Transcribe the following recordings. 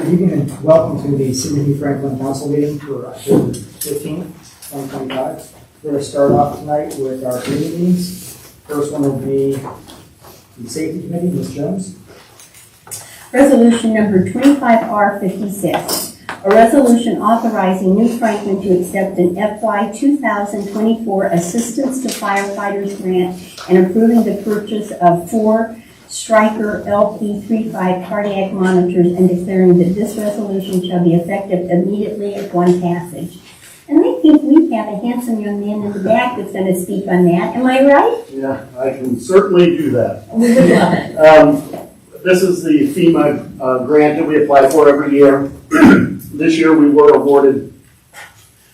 Good evening and welcome to the City of New Franklin Council meeting for October 15th, 2025. We're going to start off tonight with our committee meetings. First one will be the Safety Committee, Ms. Jones. Resolution number 25R56, a resolution authorizing New Franklin to accept an FY 2024 Assistance to Firefighters grant and approving the purchase of 4 Stryker LP35 cardiac monitors and declaring that this resolution shall be effective immediately upon passage. And I think we have a handsome young man in the back that's going to speak on that. Am I right? Yeah, I can certainly do that. We would love it. This is the FEMA grant that we apply for every year. This year we were awarded,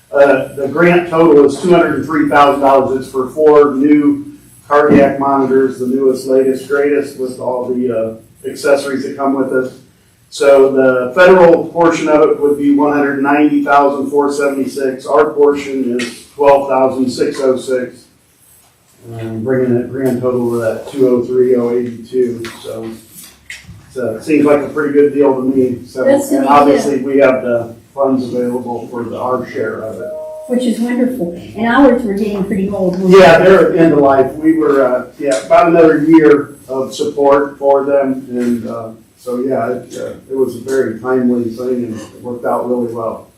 the grant total is $203,000. It's for 4 new cardiac monitors, the newest, latest, greatest, with all the accessories that come with it. So the federal portion of it would be $190,476. Our portion is $12,606, bringing the grand total to that $203,082. So it seems like a pretty good deal to me. So, and obviously we have the funds available for our share of it. Which is wonderful. And ours were getting pretty old. Yeah, they're at end of life. We were, about another year of support for them. And so, it was a very timely thing and it worked out really well.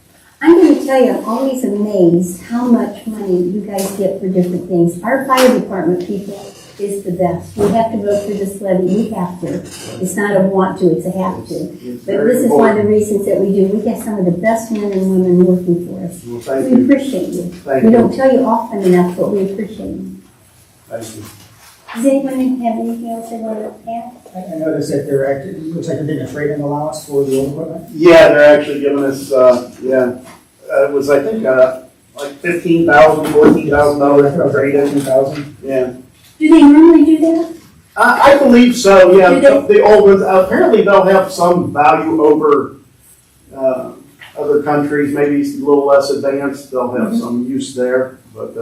I'm going to tell you, I'm always amazed how much money you guys get for different things. Our fire department people is the best. We have to go through this levy. We have to. It's not a want to, it's a have to. But this is one of the reasons that we do. We have some of the best men and women working for us. Well, thank we you. appreciate you. Thank we you. don't tell you often enough, but we appreciate you. Thank you. Does anyone have anything else they want to add? I noticed that it looks like they're getting a trade-in allowance for the old equipment. Yeah, they're actually giving us, it was, I think, like $15,000, $14,000 for trade-in. $15,000. Yeah. Do they normally do that? I believe so, yeah. Do they? The old ones, apparently they'll have some value over other countries, maybe a little less advanced. They'll have some use there, but,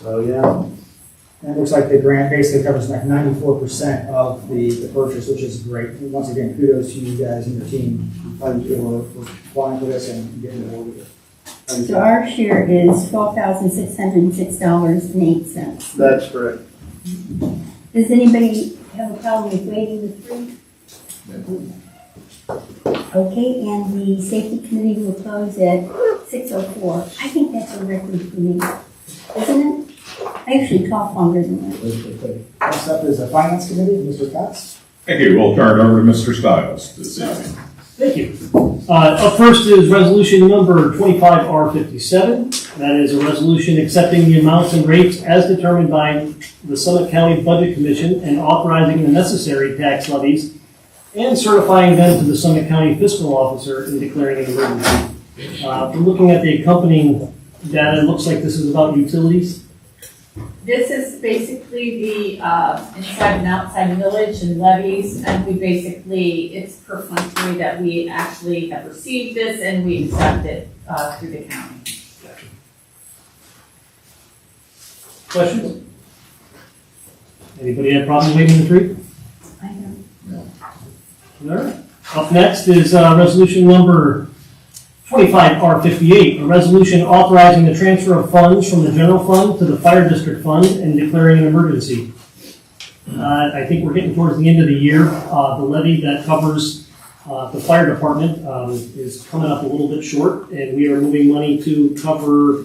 so yeah. And it looks like the grant basically covers like 94% of the purchase, which is great. Once again, kudos to you guys and your team for applying for this and getting awarded it. So our share is $12,606.08. That's correct. Does anybody have a problem with waiving the fee? Okay, and the safety committee will close at 6:04. I think that's a record for me, isn't it? I actually talk longer than that. Next up is the Finance Committee, Mr. Cox. Thank you. We'll turn it over to Mr. Stiles this evening. Thank you. Up first is resolution number 25R57. That is a resolution accepting the amounts and rates as determined by the Summit County Budget Commission and authorizing the necessary tax levies and certifying them to the Summit County Fiscal Officer and declaring an emergency. From looking at the accompanying data, it looks like this is about utilities. This is basically the inside and outside village and levies, and it's perfunctory that we actually have received this and we accept it through the county. Questions? Anybody have a problem waiving the fee? I don't. All right. Up next is resolution number 25R58, a resolution authorizing the transfer of funds from the general fund to the fire district fund and declaring an emergency. I think we're getting towards the end of the year. The levy that covers the fire department is coming up a little bit short, and we are moving money to cover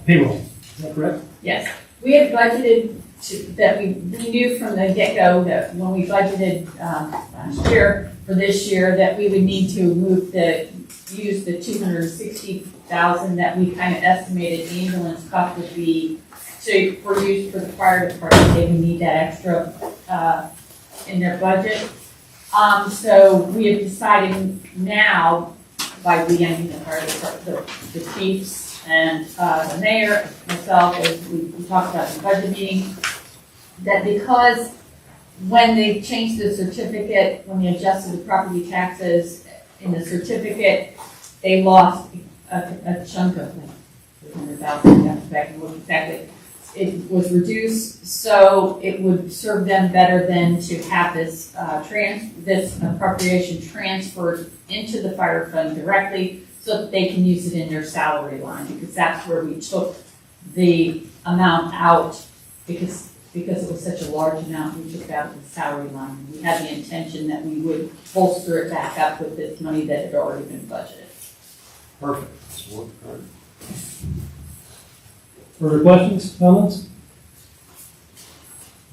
payroll. Is that correct? Yes, we had budgeted that we knew from the get-go that when we budgeted last year for this year that we would need to use the $260,000 that we kind of estimated the ambulance cost would be for use for the fire department. They would need that extra in their budget. So we have decided now by the end of the fire department, the chiefs and the mayor, myself, as we talked about in the budget meeting, that because when they changed the certificate, when they adjusted the property taxes in the certificate, they lost a chunk of like $300,000 back and look exactly. it was reduced, so it would serve them better than to have this, this appropriation transferred into the fire fund directly so that they can use it in their salary line, because that's where we took the amount out, because it was such a large amount, we took it out of the salary line. We had the intention that we would bolster it back up with this money that had already been budgeted. Perfect. Further questions, comments?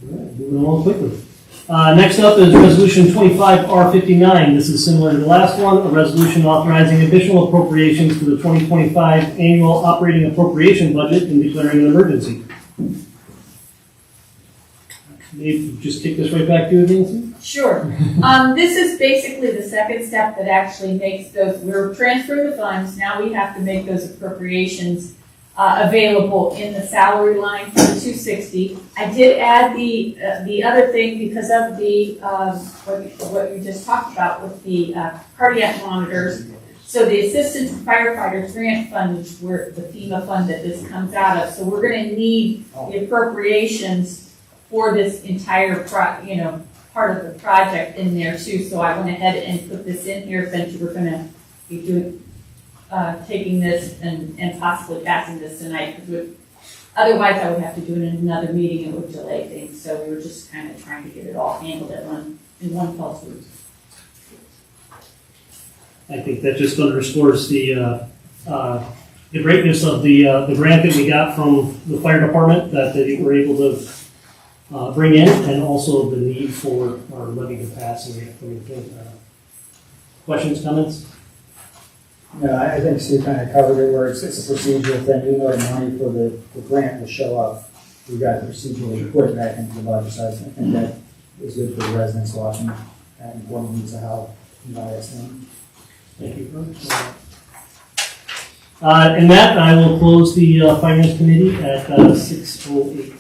All right, moving along quickly. Next up is Resolution 25R59. This is similar to the last one, a resolution authorizing additional appropriations for the 2025 annual operating appropriation budget and declaring an emergency. Maybe just kick this right back to you, Nancy? Sure. This is basically the second step that actually makes those, we're transferring the funds, now we have to make those appropriations available in the salary line for the 260. I did add the other thing because of the, what you just talked about with the cardiac monitors. So the Assistant Firefighters Grant Fund is where the FEMA fund that this comes out of. So we're gonna need the appropriations for this entire part of the project in there too. So I went ahead and put this in here since you were gonna be doing, taking this and possibly passing this tonight. Because otherwise I would have to do it in another meeting, it would delay things. So we were just kind of trying to get it all handled in one fell swoop. I think that just underscores the greatness of the grant that we got from the fire department that they were able to bring in, and also the need for our levy to pass. And questions, comments? No, I think Sue kind of covered it where it's a procedure thing, even though the money for the grant will show up, we got the procedure to put it back into the budget, so I think that is good for the residents watching, and one needs to help in this thing. Thank you. And that, I will close the Finance Committee at 6:08.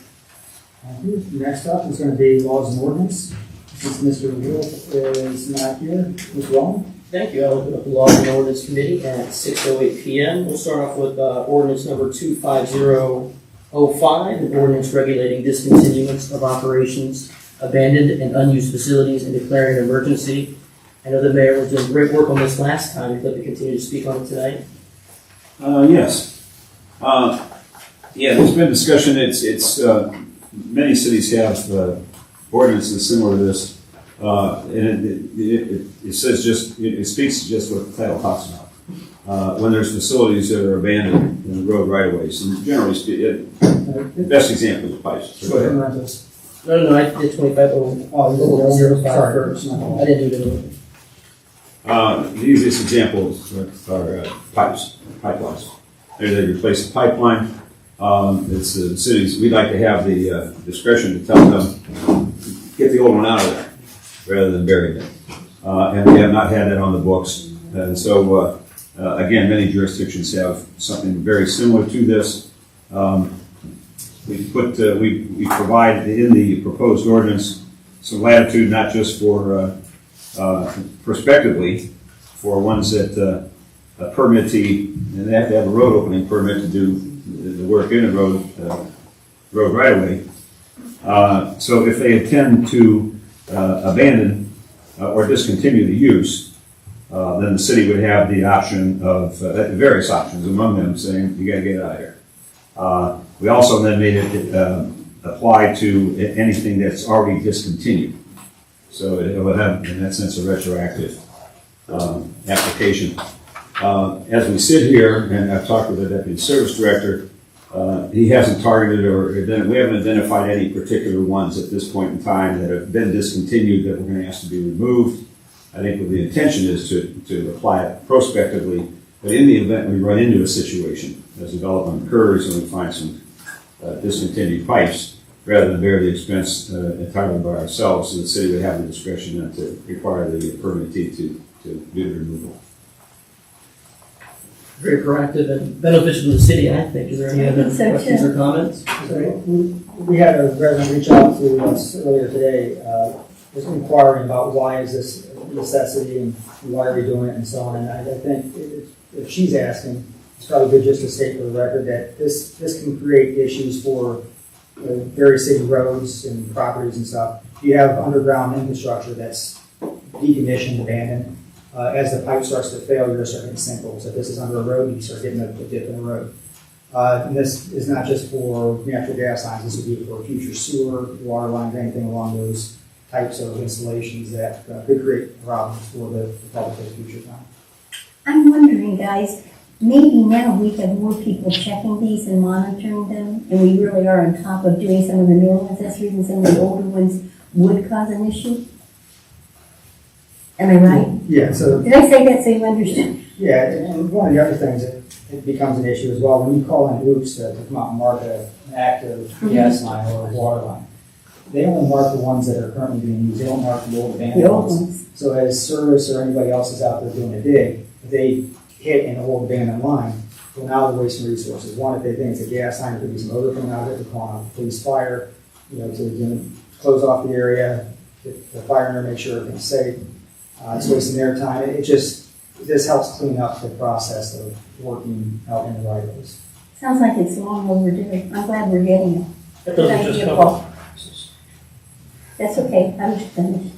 Thank you. Next up is going to be laws and ordinance. Since Mr. Wolf is not here, Ms. Rowland. Thank you. I'll open up the Laws and Ordinance Committee at 6:08 p.m. We'll start off with ordinance number 25005, an ordinance regulating discontinuance of operations, abandoned and unused facilities, and declaring an emergency. I know the mayor was doing great work on this last time. I'd like to continue to speak on it tonight. Yes. There's been discussion. It's many cities have ordinances similar to this, and it says it speaks to just what the title talks about. When there's facilities that are abandoned in the road right of ways, and generally speaking, the best example is pipes. So go ahead. No, I did 25005 first. I didn't do the The easiest examples are pipelines. They replace the pipeline. It's the cities, we'd like to have the discretion to tell them, get the old one out of there, rather than bury it. And we have not had that on the books. And so, again, many jurisdictions have something very similar to this. We provide in the proposed ordinance some latitude, not just for prospectively, for ones that a permittee, and they have to have a road opening permit to do the work in a road right away. So if they intend to abandon or discontinue the use, then the city would have the option of various options, among them saying, you gotta get out of here. We also then made it apply to anything that's already discontinued. So it would have, in that sense, a retroactive application. As we sit here, and I've talked with the Deputy Service Director, he hasn't targeted we haven't identified any particular ones at this point in time that have been discontinued that we're going to ask to be removed. I think what the intention is to apply it prospectively, but in the event we run into a situation as development occurs and we find some discontinued pipes, rather than bear the expense entirely by ourselves, so the city would have the discretion then to require the permittee to do the removal. very proactive and beneficial to the city, I think. Is there any other questions or comments? We had a resident reach out to us earlier today, just inquiring about why is this a necessity and why are we doing it and so on. And I think if she's asking, it's probably good just to state for the record that this can create issues for various city roads and properties and stuff, you have underground infrastructure that's decommissioned, abandoned. As the pipe starts to fail, you're starting to sinkholes. If this is under a road, you start getting a dip in the road. And this is not just for natural gas lines, this would be for future sewer, water lines, anything along those types of installations that could create problems for the public in the future time. I'm wondering, guys, maybe now we have more people checking these and monitoring them, and we really are on top of doing some of the newer ones. That's the reason some of the older ones would cause an issue. Am I right? Yeah, so Did I say that so you understand? yeah, and one of the other things that it becomes an issue as well, when you call in Oops to come out and mark an active gas line or a water line, they only mark the ones that are currently being used. They don't mark the old abandoned The old ones. ones. So as service or anybody else is out there doing a dig, if they hit an old abandoned line, well, now they're wasting resources. One, if they think it's a gas line, there could be some odor coming out of it, they're calling out police, fire, to close off the area, get the fire in there, make sure everything's safe. It's wasting their time. This helps clean up the process of working out in the right of ways. Sounds like it's long overdue. I'm glad we're getting it. That Good doesn't just idea, cover. Paul. That's okay, I'm just finished.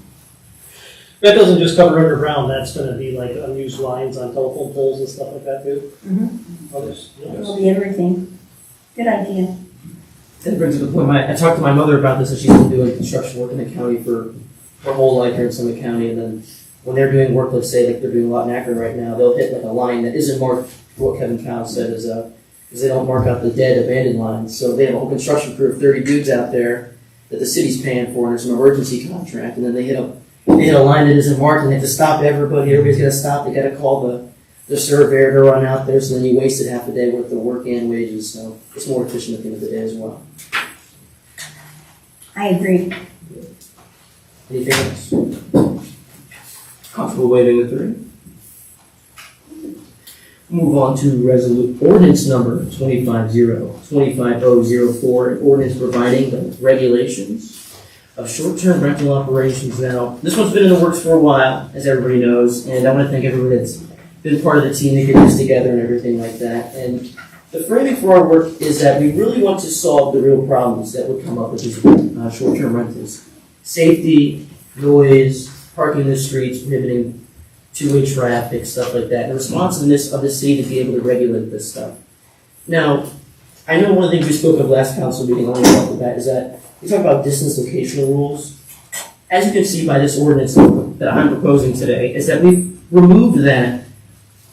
That doesn't just cover underground, that's gonna be like unused lines on telephone poles and stuff like that too? Others? It'll be everything. Good idea. That brings up the point, I talked to my mother about this, and she's been doing construction work in the county for her whole life here in Summit County, and then when they're doing work, let's say like they're doing a lot in Akron right now, they'll hit like a line that isn't marked, for what Kevin Powell said is, because they don't mark out the dead abandoned lines, so they have a whole construction crew of 30 dudes out there that the city's paying for, and there's an emergency contract, and then they hit a line that isn't marked, and they have to stop everybody's gotta stop, they gotta call the surveyor to run out there, so then you wasted half a day worth of work and wages, so it's more efficient at the end of the day as well. I agree. Anything else? Comfortable waiving the three? Move on to ordinance number 25004, an ordinance providing the regulations of short-term rental operations. Now, this one's been in the works for a while, as everybody knows, and I want to thank everyone that's been part of the team to get this together and everything like that. And the framing for our work is that we really want to solve the real problems that would come up with these short-term rentals. Safety, noise, parking in the streets, prohibiting two-way traffic, stuff like that. And the responsiveness of the city to be able to regulate this stuff. Now, I know one of the things we spoke of last council meeting, I want to talk about, is that we talk about distance locational rules. As you can see by this ordinance that I'm proposing today, is that we've removed that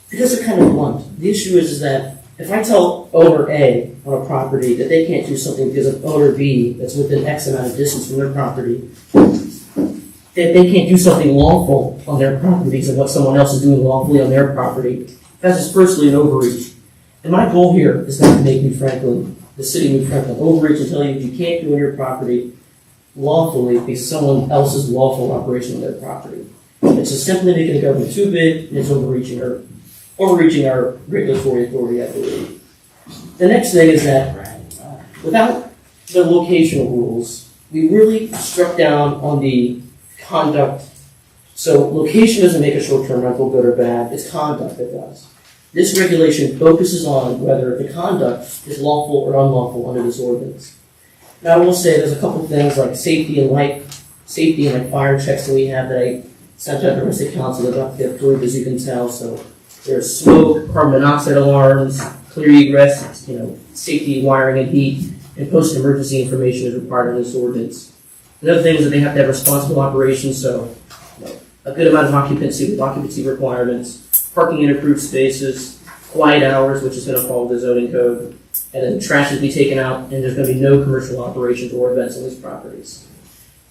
because they're kind of blunt. The issue is that if I tell owner A on a property that they can't do something because of owner B that's within X amount of distance from their property, that they can't do something lawful on their property because of what someone else is doing lawfully on their property, that's just firstly an overreach. And my goal here is not to make New Franklin, the city of New Franklin, overreach and tell you you can't do on your property lawfully because someone else's lawful operation on their property. It's just simply making the government too big and it's overreaching our regulatory authority, I believe. The next thing is that without the locational rules, we really struck down on the conduct. So location doesn't make a short-term rental good or bad, it's conduct that does. This regulation focuses on whether the conduct is lawful or unlawful under this ordinance. Now I will say there's a couple things like safety and fire checks that we have that I sent out to the rest of the council that don't get approved, as you can tell. So there's smoke, carbon monoxide alarms, clear egress, safety, wiring and heat, and post-emergency information is required in this ordinance. Another thing is that they have to have responsible operations, so a good amount of occupancy with occupancy requirements, parking in approved spaces, quiet hours, which is going to follow the zoning code, and then trash will be taken out, and there's going to be no commercial operations or events on these properties.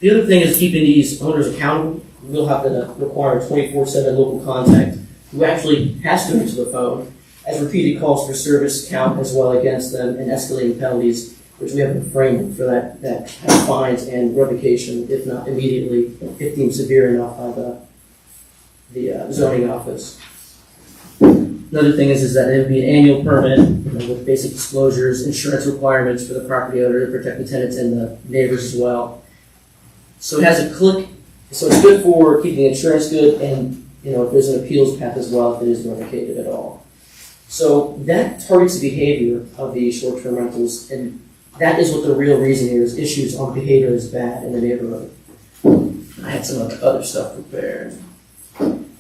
The other thing is keeping these owners accountable. We'll have to require 24/7 local contact, who actually has to answer the phone, as repeated calls for service count as well against them, and escalating penalties, which we have a framework for that have fines and revocation, if not immediately, if deemed severe enough by the zoning office. Another thing is that it would be an annual permit with basic disclosures, insurance requirements for the property owner to protect the tenants and the neighbors as well. So it has a click, so it's good for keeping insurance good, and if there's an appeals path as well if it is revocated at all. So that targets the behavior of the short-term rentals, and that is what the real reason here is. Issues on behavior is bad in the neighborhood. I had some other stuff prepared.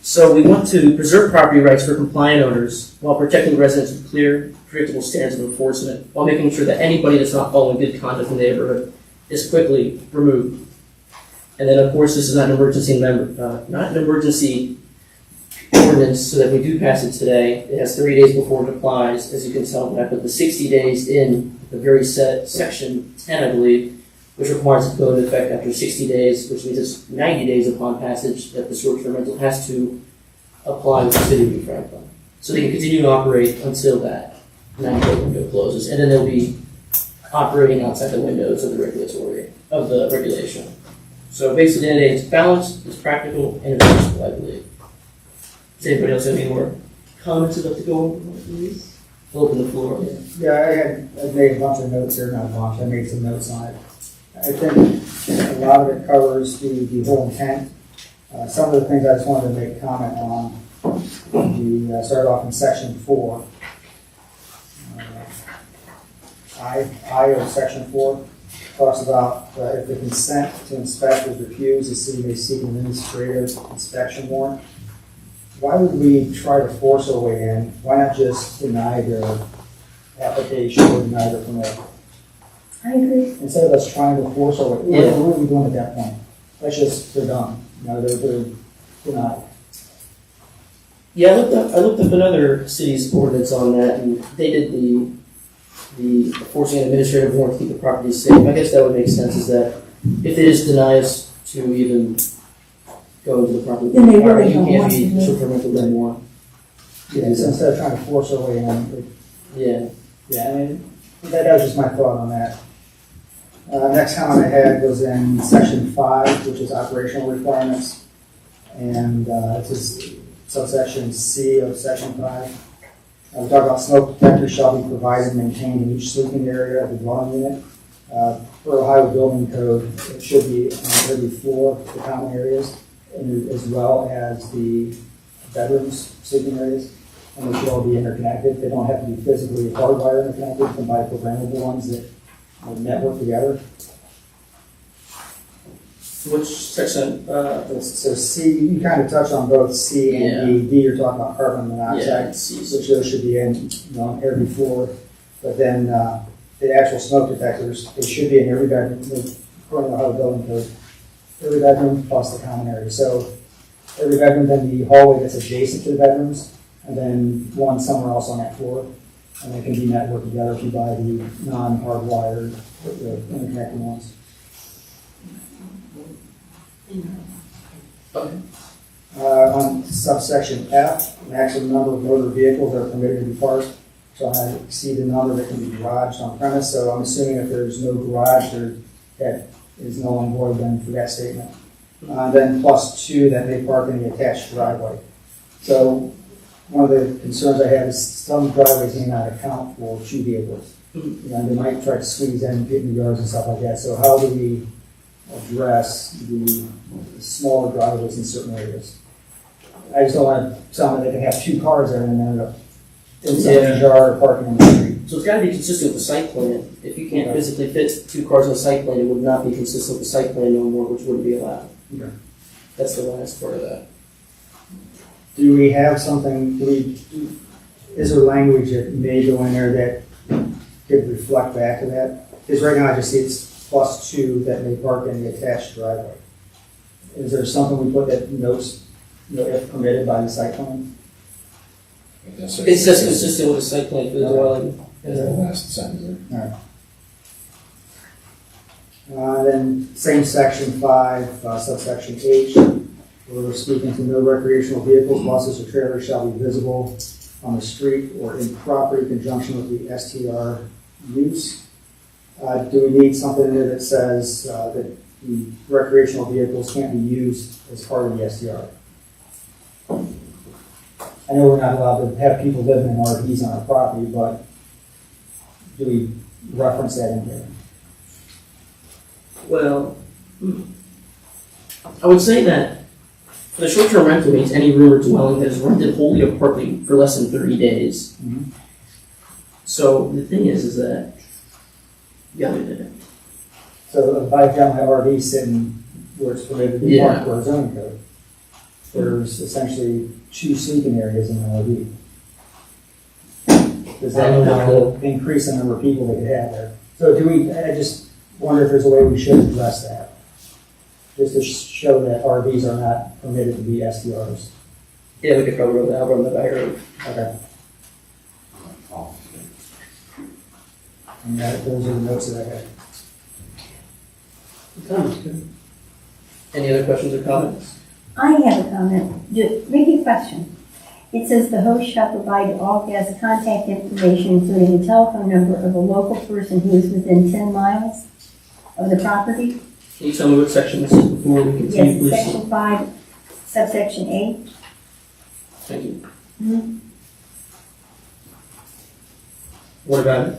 So we want to preserve property rights for compliant owners while protecting residents with clear, predictable standards of enforcement, while making sure that anybody that's not following good conduct in the neighborhood is quickly removed. And then, of course, this is not an emergency ordinance, so that we do pass it today. It has 30 days before it applies. As you can tell, I put the 60 days in the very set section 10, I believe, which requires it to go into effect after 60 days, which means it's 90 days upon passage that the short-term rental has to apply with the city of New Franklin. So they can continue to operate until that 90-day window closes, and then they'll be operating outside the windows of the regulation. So basically, it's balanced, it's practical, and it's useful, I believe. Does anybody else have any more comments about the go over, please? We'll open the floor. Yeah, I made a bunch of notes here, not a bunch, I made some notes on it. I think a lot of it covers the whole intent. Some of the things I just wanted to make comment on, we started off in section 4. I of section 4 talks about if the consent to inspect is refused, the city may seek an administrative inspection warrant. Why would we try to force our way in? Why not just deny their application or deny their permit? I agree. Instead of us trying to force our way, Yeah. what are we doing at that point? That's just, they're done. You know, they're denied. Yeah, I looked up another city's ordinance on that, and they did the forcing an administrative warrant to keep the property safe. I guess that would make sense, is that if they just deny us to even go into the property, Then they really you don't can't want to be do it. short-term rental anymore. Yeah, so instead of trying to force our way in, Yeah. yeah, I mean, that was just my thought on that. Next comment I had was in section 5, which is operational requirements. And it's just subsection C of section 5. We talk about smoke detectors shall be provided and maintained in each sleeping area of the dwelling unit. For Ohio Building Code, it should be on every floor, the common areas, and as well as the bedrooms, sleeping areas. And they should all be interconnected. They don't have to be physically hardwired interconnected. You can buy programmable ones that network together. Which section? So C, you kind of touch on both C and D. D, you're talking about carbon monoxide, C. which those should be in, on every floor. But then the actual smoke detectors, they should be in every bedroom, according to Ohio Building Code. Every bedroom plus the common area. So every bedroom, then the hallway that's adjacent to the bedrooms, and then one somewhere else on that floor. And they can be networked together if you buy the non-hardwired, the interconnected ones. Okay. On subsection F, maximum number of motor vehicles that are permitted to be parked shall not exceed the number that can be garaged on premise. So I'm assuming if there's no garage, that is null and void then for that statement. Then +2, that may park in the attached driveway. So one of the concerns I have is some driveways may not account for 2 vehicles. You know, they might try to squeeze in, get in the yards and stuff like that. So how do we address the smaller driveways in certain areas? I just don't want someone that can have 2 cars there and then end up in some yard or parking in the street. So it's got to be consistent with the site plan. If you can't physically fit 2 cars on the site plan, it would not be consistent with the site plan no more, which wouldn't be allowed. Okay. That's the last part of that. Do we have something, is there language that may go in there that could reflect back to that? Because right now I just see it's +2 that may park in the attached driveway. Is there something we put that notes, if permitted by the site plan? It's just consistent with the site plan for the dwelling. Last sentence there. Then same section 5, subsection H, where we're speaking to no recreational vehicles, buses, or trailers shall be visible on the street or in property conjunction with the STR use. Do we need something in there that says that the recreational vehicles can't be used as part of the STR? I know we're not allowed to have people living in RVs on our property, but do we reference that in there? Well, I would say that for the short-term rental means any room or dwelling that is rented wholly or partly for less than 30 days. Mhm. So the thing is that gutted it. So if I don't have RV sitting where it's permitted to be Yeah. parked for a zoning code, there's essentially 2 sleeping areas in an RV. Does I don't that know. increase the number of people that could have there? So do we, I just wonder if there's a way we should address that? Just to show that RVs are not permitted to be STRs. Yeah, we could probably roll that out on the back road. Okay. And those are the notes that I had. Any other questions or comments? I have a comment, maybe a question. It says the host shall provide all guests contact information, including the telephone number of a local person who is within 10 miles of the property. Can you tell me what section this is before we continue, Yes, please? section 5, subsection A. Thank you. Mhm. What about it?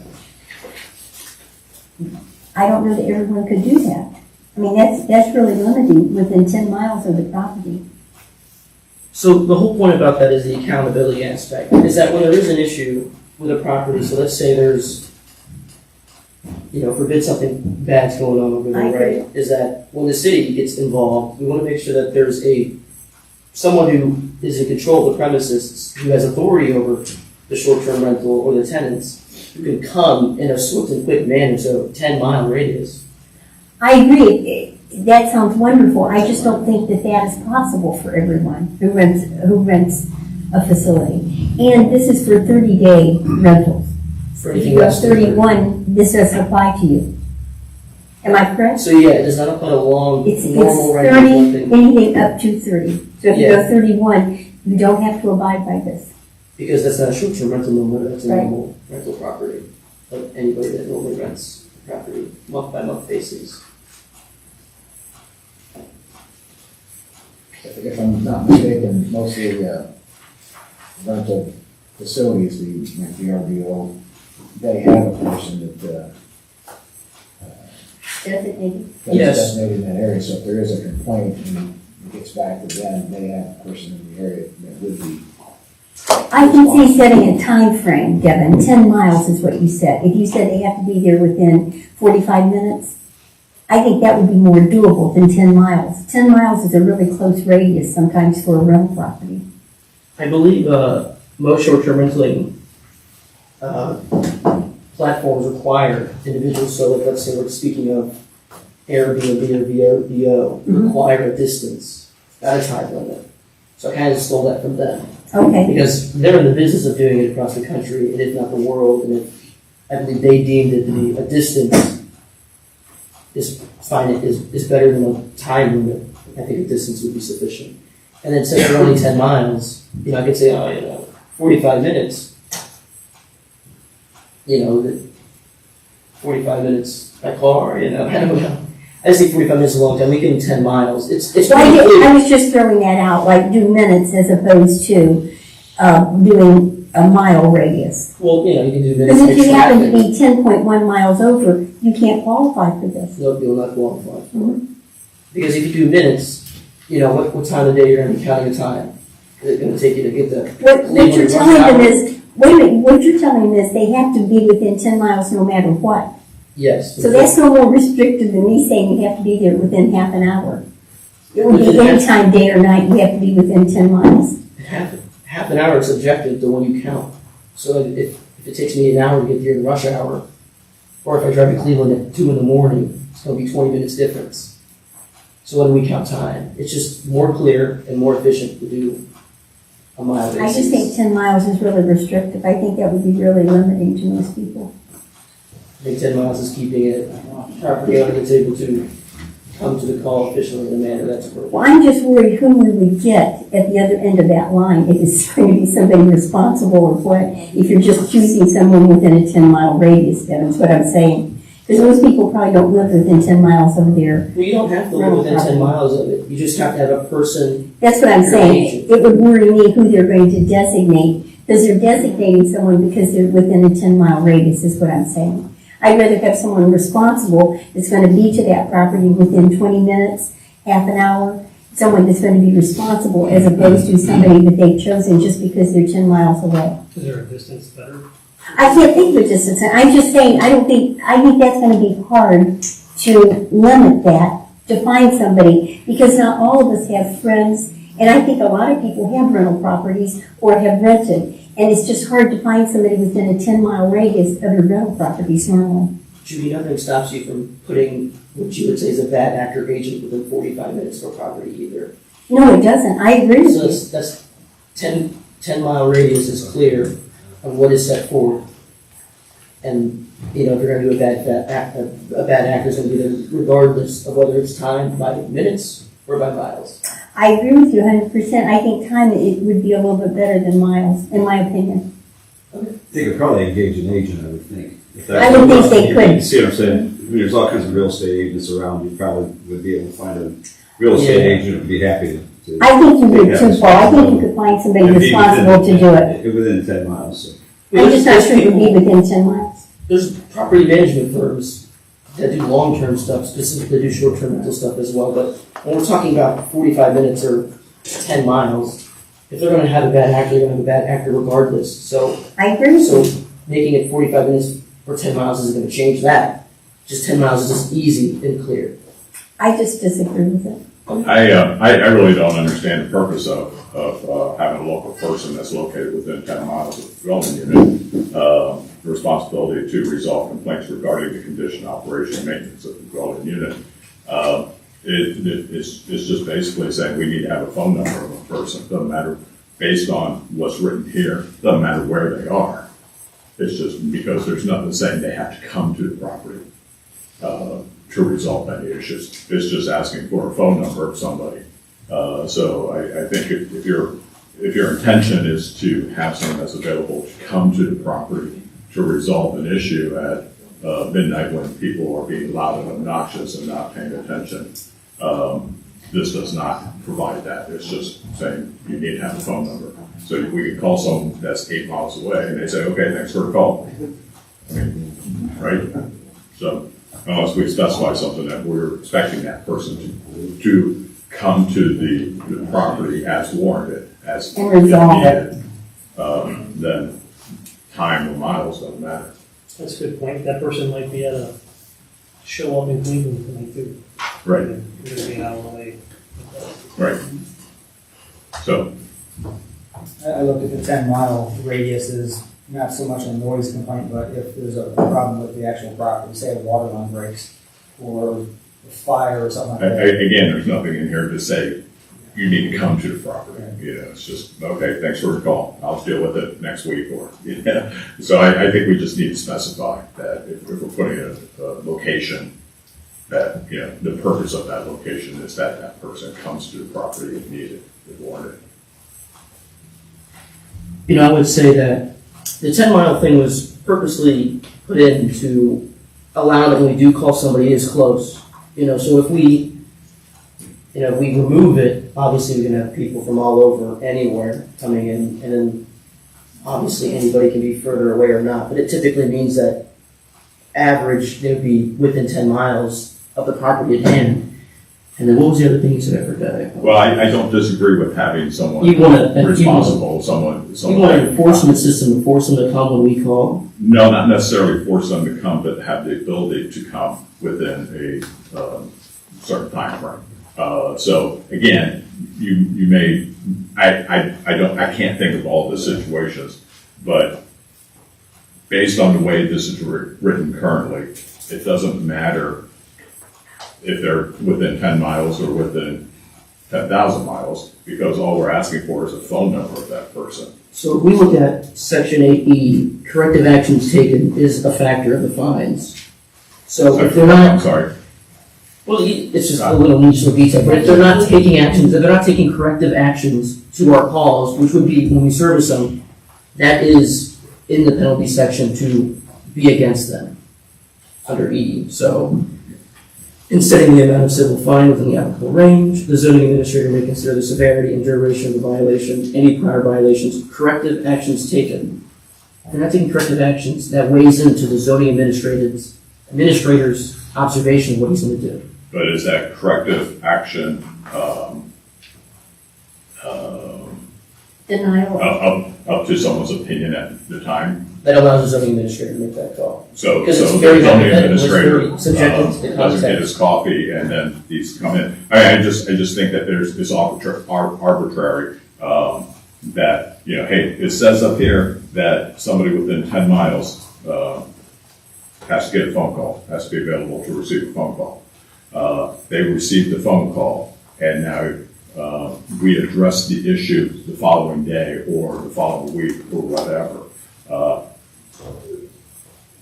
I don't know that everyone could do that. I mean, that's really limiting within 10 miles of the property. So the whole point about that is the accountability aspect, is that when there is an issue with a property, so let's say there's, forbid something bad's going on over I there, right? Is that when the city gets involved, we want to make sure that there's someone who is in control of the premises, who has authority over the short-term rental or the tenants, who can come in a swift and quick manner, so 10-mile radius. I agree. That sounds wonderful. I just don't think that that is possible for everyone who rents a facility. And this is for 30-day rentals. For If anything you have less than 30. 31, this doesn't apply to you. Am I correct? So yeah, it does not apply to long, It's normal 30, rental. Thing, anything up to 30. So if you Yeah. go 31, you don't have to abide by this. because that's not a short-term rental no more, that's a Right. normal rental property. Like anybody that normally rents property, month-by-month basis. If I'm not mistaken, most of the rental facilities, the VRBO, they have a person that Designated. that's Yes. designated in that area. So if there is a complaint and it gets back to them, they have a person in the area that would be. I can see setting a time frame, Devin. 10 miles is what you said. If you said they have to be there within 45 minutes, I think that would be more doable than 10 miles. 10 miles is a really close radius sometimes for a rental property. I believe most short-term rental platforms require individuals, so like let's say we're speaking of Airbnb or VRBO, Mhm. require a distance, not a time limit. So I kind of stole that from them. Okay, Because they're in the business of doing it across the country, and if not the world, and if I believe they deemed it to be a distance is better than a time limit, I think a distance would be sufficient. And then since we're only 10 miles, I could say, 45 minutes. That 45 minutes by car, I don't know. I just think 45 minutes is a long time. We give them 10 miles. It's well, pretty clear. I was just throwing that out, like do minutes as opposed to doing a mile radius. Well, you can do minutes. Because if you extra happen to traffic. be 10.1 miles over, you can't qualify for this. No, you'll not qualify for it. Because if you do minutes, what time of day you're gonna be counting the time. It's gonna take you to get the. What you're telling them is, wait a minute, what you're telling them is they have to be within 10 miles no matter what. Yes. So that's no more restrictive than me saying you have to be there within half an hour. It would be any time, day or night, you have to be within 10 miles. Half an hour is subjective to when you count. So if it takes me an hour to get there in rush hour, or if I drive to Cleveland at 2 in the morning, it's gonna be 20 minutes difference. So when do we count time? It's just more clear and more efficient to do a mile basis. I just think 10 miles is really restrictive. I think that would be really limiting to most people. I think 10 miles is keeping it, property owner is able to come to the call efficiently in a manner that's appropriate. Well, I'm just worried who we would get at the other end of that line, if it's going to be somebody responsible or what, if you're just choosing someone within a 10-mile radius, that's what I'm saying. Because most people probably don't live within 10 miles of their, Well, you don't have to live within 10 miles of it. You just have to have a person. that's what I'm Your saying. agent. It would worry me who they're going to designate, because they're designating someone because they're within a 10-mile radius, is what I'm saying. I'd rather have someone responsible that's going to be to that property within 20 minutes, half an hour, someone that's going to be responsible as opposed to somebody that they've chosen just because they're 10 miles away. Is there a distance better? I can't think of a distance, I'm just saying, I think that's gonna be hard to limit that, to find somebody, because not all of us have friends, and I think a lot of people have rental properties or have rented, and it's just hard to find somebody within a 10-mile radius of your rental properties normally. Judy, nothing stops you from putting what you would say is a bad actor agent within 45 minutes of a property either. No, it doesn't, I agree with So you. that's 10-mile radius is clear on what is set forth. And, you know, if you're gonna do a bad actor is gonna be there regardless of whether it's timed by minutes or by miles. I agree with you 100%, I think time, it would be a little bit better than miles, in my opinion. They could probably engage an agent, I would think. If I would think they you could. See what I'm saying? I mean, there's all kinds of real estate agents around, you probably would be able to find a real estate Yeah. agent who'd be happy to. I think you would too, Paul, I think you could find somebody It'd be responsible to do it. Within 10 miles, so. I'm just not sure it would be within 10 miles. There's property management firms that do long-term stuff, specifically do short-term rental stuff as well, but when we're talking about 45 minutes or 10 miles, if they're gonna have a bad actor, they're gonna have a bad actor regardless. So I agree with So you. making it 45 minutes or 10 miles isn't going to change that. Just 10 miles is just easy and clear. I just disagree with it. I really don't understand the purpose of having a local person that's located within 10 miles of the dwelling unit, the responsibility to resolve complaints regarding the condition, operation, and maintenance of the dwelling unit. It's just basically saying we need to have a phone number of a person. Doesn't matter, based on what's written here, doesn't matter where they are. It's just because there's nothing saying they have to come to the property to resolve any issues. It's just asking for a phone number of somebody. So I think if your intention is to have someone that's available to come to the property to resolve an issue at midnight when people are being loud and obnoxious and not paying attention, this does not provide that. It's just saying you need to have a phone number. So we can call someone that's 8 miles away and they say, okay, thanks for the call. I mean, right? So unless we specify something that we're expecting that person to come to the property as warranted, as And resolve it. needed, then time or miles doesn't matter. That's a good point. That person might be at a show up in Cleveland tonight too. Right, They're gonna be an hour away. right. So, I looked at the 10-mile radius as not so much a noise complaint, but if there's a problem with the actual property, say a water line breaks or a fire or something like that. again, there's nothing in here to say you need to come to the property. You know, it's just, okay, thanks for the call. I'll deal with it next week or, you know. So I think we just need to specify that if we're putting a location, that, you know, the purpose of that location is that that person comes to the property if needed, if warranted. You know, I would say that the 10-mile thing was purposely put in to allow that when we do call somebody, it is close. You know, so if we remove it, obviously we're gonna have people from all over, anywhere coming in, and then obviously anybody can be further away or not, but it typically means that average, they'd be within 10 miles of the property at hand. And then what was the other thing you said? I forgot. Well, I don't disagree with having someone You want responsible, someone. an enforcement system to force them to come when we call? No, not necessarily force them to come, but have the ability to come within a certain time frame. So again, you may, I can't think of all the situations, but based on the way this is written currently, it doesn't matter if they're within 10 miles or within 10,000 miles, because all we're asking for is a phone number of that person. So if we look at section 8E, corrective actions taken is a factor of the fines. So if they're I'm not, sorry. well, it's just a little niche of detail, but if they're not taking actions, if they're not taking corrective actions to our calls, which would be when we service them, that is in the penalty section to be against them under E. So in setting the amount of civil fine within the applicable range, the zoning administrator may consider the severity and duration of the violation, any prior violations, corrective actions taken. If they're not taking corrective actions, that weighs into the zoning administrator's observation of what he's going to do. But is that corrective action Denial. up to someone's opinion at the time? that allows the zoning administrator to make that call. So, Because so it's the very zoning hypothetical, it's administrator very subjective to the doesn't get context. his coffee and then he's come in. I just think that there's this arbitrary, that, you know, hey, it says up here that somebody within 10 miles, has to get a phone call, has to be available to receive a phone call. They received the phone call and now, we address the issue the following day or the following week or whatever.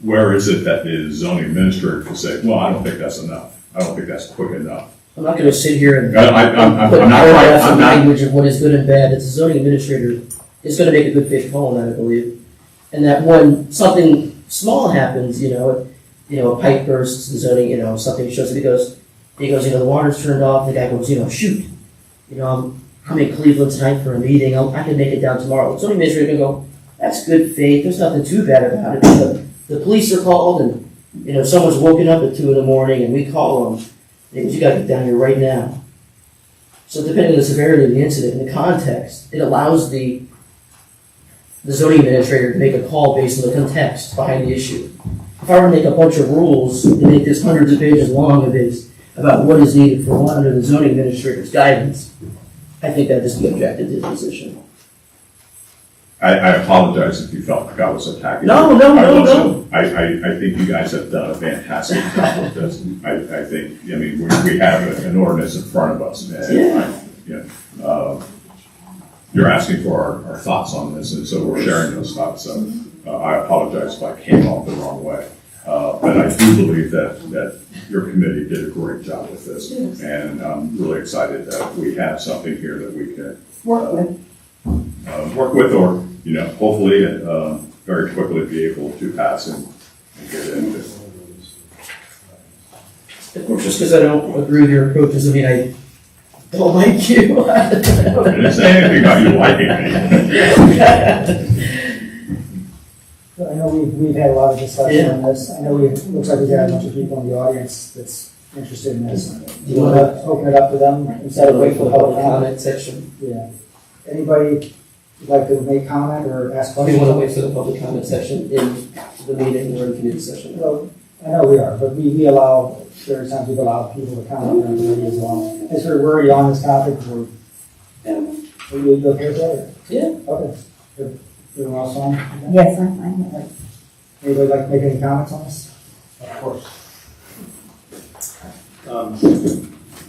Where is it that the zoning administrator can say, well, I don't think that's enough. I don't think that's quick enough. I'm not gonna sit here and I'm put not paragraphs I'm of not, language of what is good and bad. It's the zoning administrator is gonna make a good faith call on that, I believe. And that when something small happens, a pipe bursts, the zoning, something shows up, he goes, the water's turned off, the guy goes, shoot, I'm in Cleveland tonight for a meeting, I can make it down tomorrow. The zoning administrator can go, that's good faith, there's nothing too bad about it. The police are called and, someone's woken up at 2 a.m. and we call them, they goes, you gotta get down here right now. So depending on the severity of the incident and the context, it allows the zoning administrator to make a call based on the context behind the issue. If I were to make a bunch of rules and make this hundreds of pages long of this about what is needed for what under the zoning administrator's guidance, I think that'd just be objective to the position. I apologize if you felt like I was attacking. No, you. no, I no, wasn't. I think you guys have done a fantastic job with this. I think, we have an ordinance in front of us. And you're asking for our thoughts on this, and so we're sharing those thoughts. So I apologize if I came off the wrong way. But I do believe that your committee did a great job with this. And I'm really excited that we have something here that we can work with or, hopefully very quickly be able to pass and get it into. Of course, just because I don't agree with your approach doesn't mean I don't like you. I didn't say anything about you liking me. I know we've had a lot of discussion on this. I know looks like we've got a bunch of people in the audience that's interested in this. Do you want to open it up to them instead of wait for the public comment? section. Yeah. Anybody would like to make comment or ask We questions? want to wait for the public comment section in the meeting or in committee session. Well, I know we are, but we allow, there are times we allow people to comment on the committee as well. As for where are you on this topic, are you okay with that? Yeah. Okay. Everyone else on? Okay. Yes, I'm fine with it. Anybody like to make any comments on this? Of course.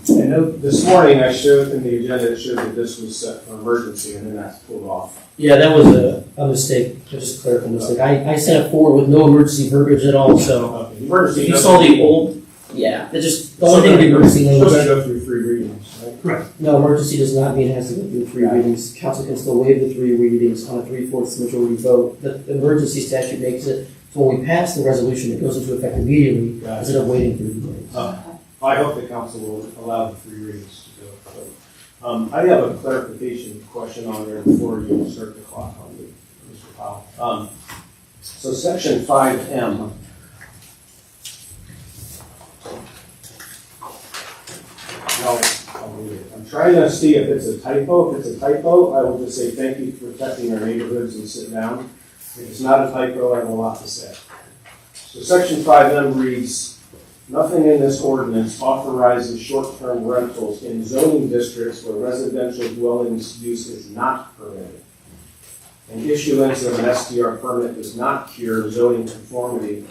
I know this morning I showed in the agenda, it showed that this was set for emergency and then that's pulled off. Yeah, that was a mistake, just a clerical mistake. I sent it forward with no emergency verbiage at all, so. Okay, emergency. If you saw the old, yeah, the only thing the emergency Supposed to language. go through 3 readings, right? No, emergency does not mean it has to go through 3 readings. Council can still waive the 3 readings on a 3/4 majority vote. The emergency statute makes it, so when we pass the resolution, it goes into effect immediately instead of waiting 30 days. I hope the council will allow the 3 readings to go. But, I have a clarification question on there before you start the clock on you, Mr. Powell. So section 5M. Now, I'll read it. I'm trying to see if it's a typo. If it's a typo, I will just say thank you for protecting our neighborhoods and sit down. If it's not a typo, I have a lot to say. So section 5M reads, nothing in this ordinance authorizes short-term rentals in zoning districts where residential dwellings use is not permitted. And issuance of an SDR permit does not cure zoning conformity.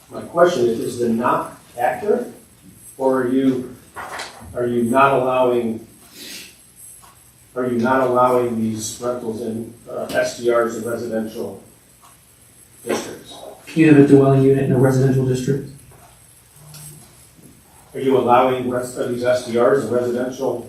My question is the not accurate? Or are you not allowing these rentals in SDRs in residential districts? You have a dwelling unit in a residential district? Are you allowing these SDRs in residential?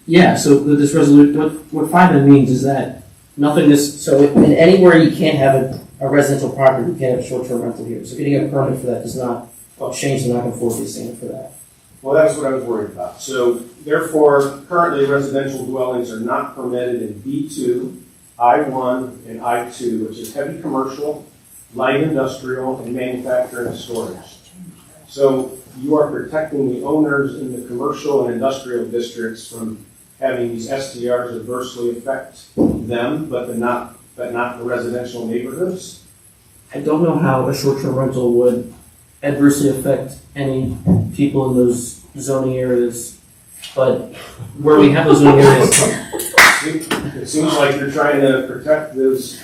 Yeah, so this resolution, what 5M means is that so in anywhere you can't have a residential property, you can't have a short-term rental here. So getting a permit for that does not change the non-conformity standard for that. Well, that's what I was worried about. So therefore, currently residential dwellings are not permitted in B2, I1, and I2, which is heavy commercial, light industrial, and manufacturing and storage. So you are protecting the owners in the commercial and industrial districts from having these SDRs adversely affect them, but not the residential neighborhoods. I don't know how a short-term rental would adversely affect any people in those zoning areas, but where we have those zoning areas, It seems like you're trying to protect those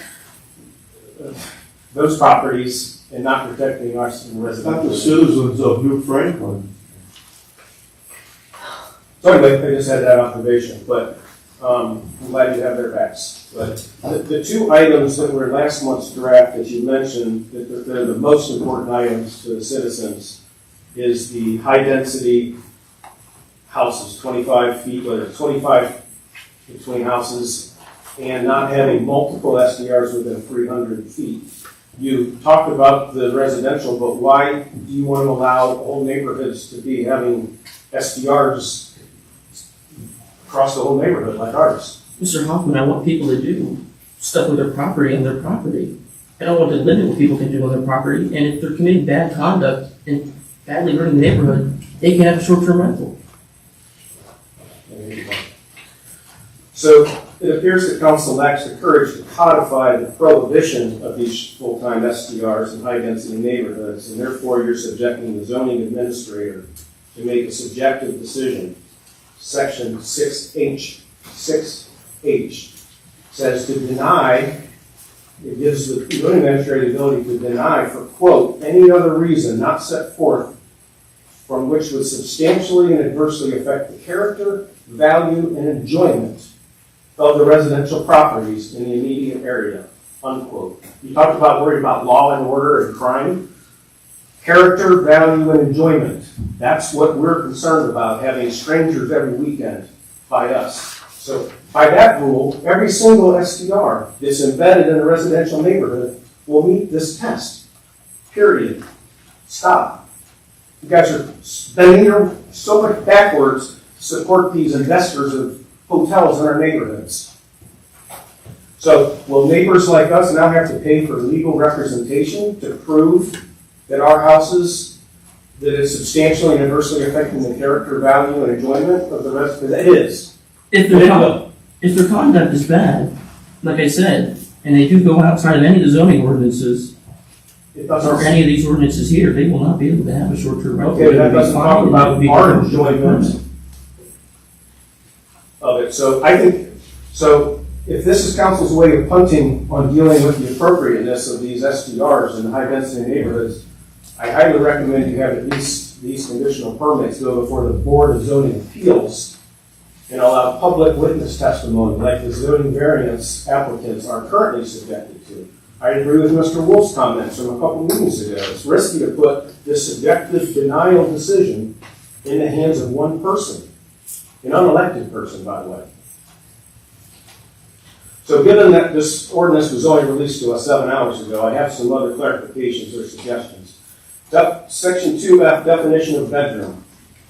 properties and not protecting us in residential. citizens of New Franklin. So anyway, I just had that observation, but I'm glad you have their backs. But the two items that were in last month's draft that you mentioned, that they're the most important items to the citizens, is the high-density houses, 25 feet, whether it's 25 between houses, and not having multiple SDRs within 300 feet. You talked about the residential, but why do you want to allow whole neighborhoods to be having SDRs across the whole neighborhood like ours? Mr. Hoffman, I want people to do stuff with their property on their property. I don't want to limit what people can do on their property, and if they're committing bad conduct and badly hurting the neighborhood, they can have a short-term rental. So it appears that council lacks the courage to codify the prohibition of these full-time SDRs in high-density neighborhoods, and therefore you're subjecting the zoning administrator to make a subjective decision. Section 6H says to deny, it gives the zoning administrator the ability to deny for, quote, any other reason not set forth from which would substantially and adversely affect the character, value, and enjoyment of the residential properties in the immediate area, unquote. You talked about worried about law and order and crime. Character, value, and enjoyment. That's what we're concerned about, having strangers every weekend by us. So by that rule, every single SDR that's embedded in a residential neighborhood will meet this test. Period. Stop. You guys are bending so much backwards to support these investors of hotels in our neighborhoods. So will neighbors like us now have to pay for legal representation to prove that our houses, that it's substantially and adversely affecting the character, value, and enjoyment of the rest? Because it is. If their conduct is bad, like I said, and they do go outside of any of the zoning ordinances, It or doesn't. any of these ordinances here, they will not be able to have a short-term rental. Okay, that It would be doesn't fine, talk and it about would be our covered. enjoyment of it. So I think, so if this is council's way of punting on dealing with the appropriateness of these SDRs in high-density neighborhoods, I highly recommend you have at least these conditional permits go before the Board of Zoning Appeals and allow public witness testimony like the zoning variance applicants are currently subjected to. I agree with Mr. Wolf's comments from a couple meetings ago. It's risky to put this subjective denial decision in the hands of one person, an unelected person, by the way. So given that this ordinance was only released to us 7 hours ago, I have some other clarifications or suggestions. Section 2F, definition of bedroom.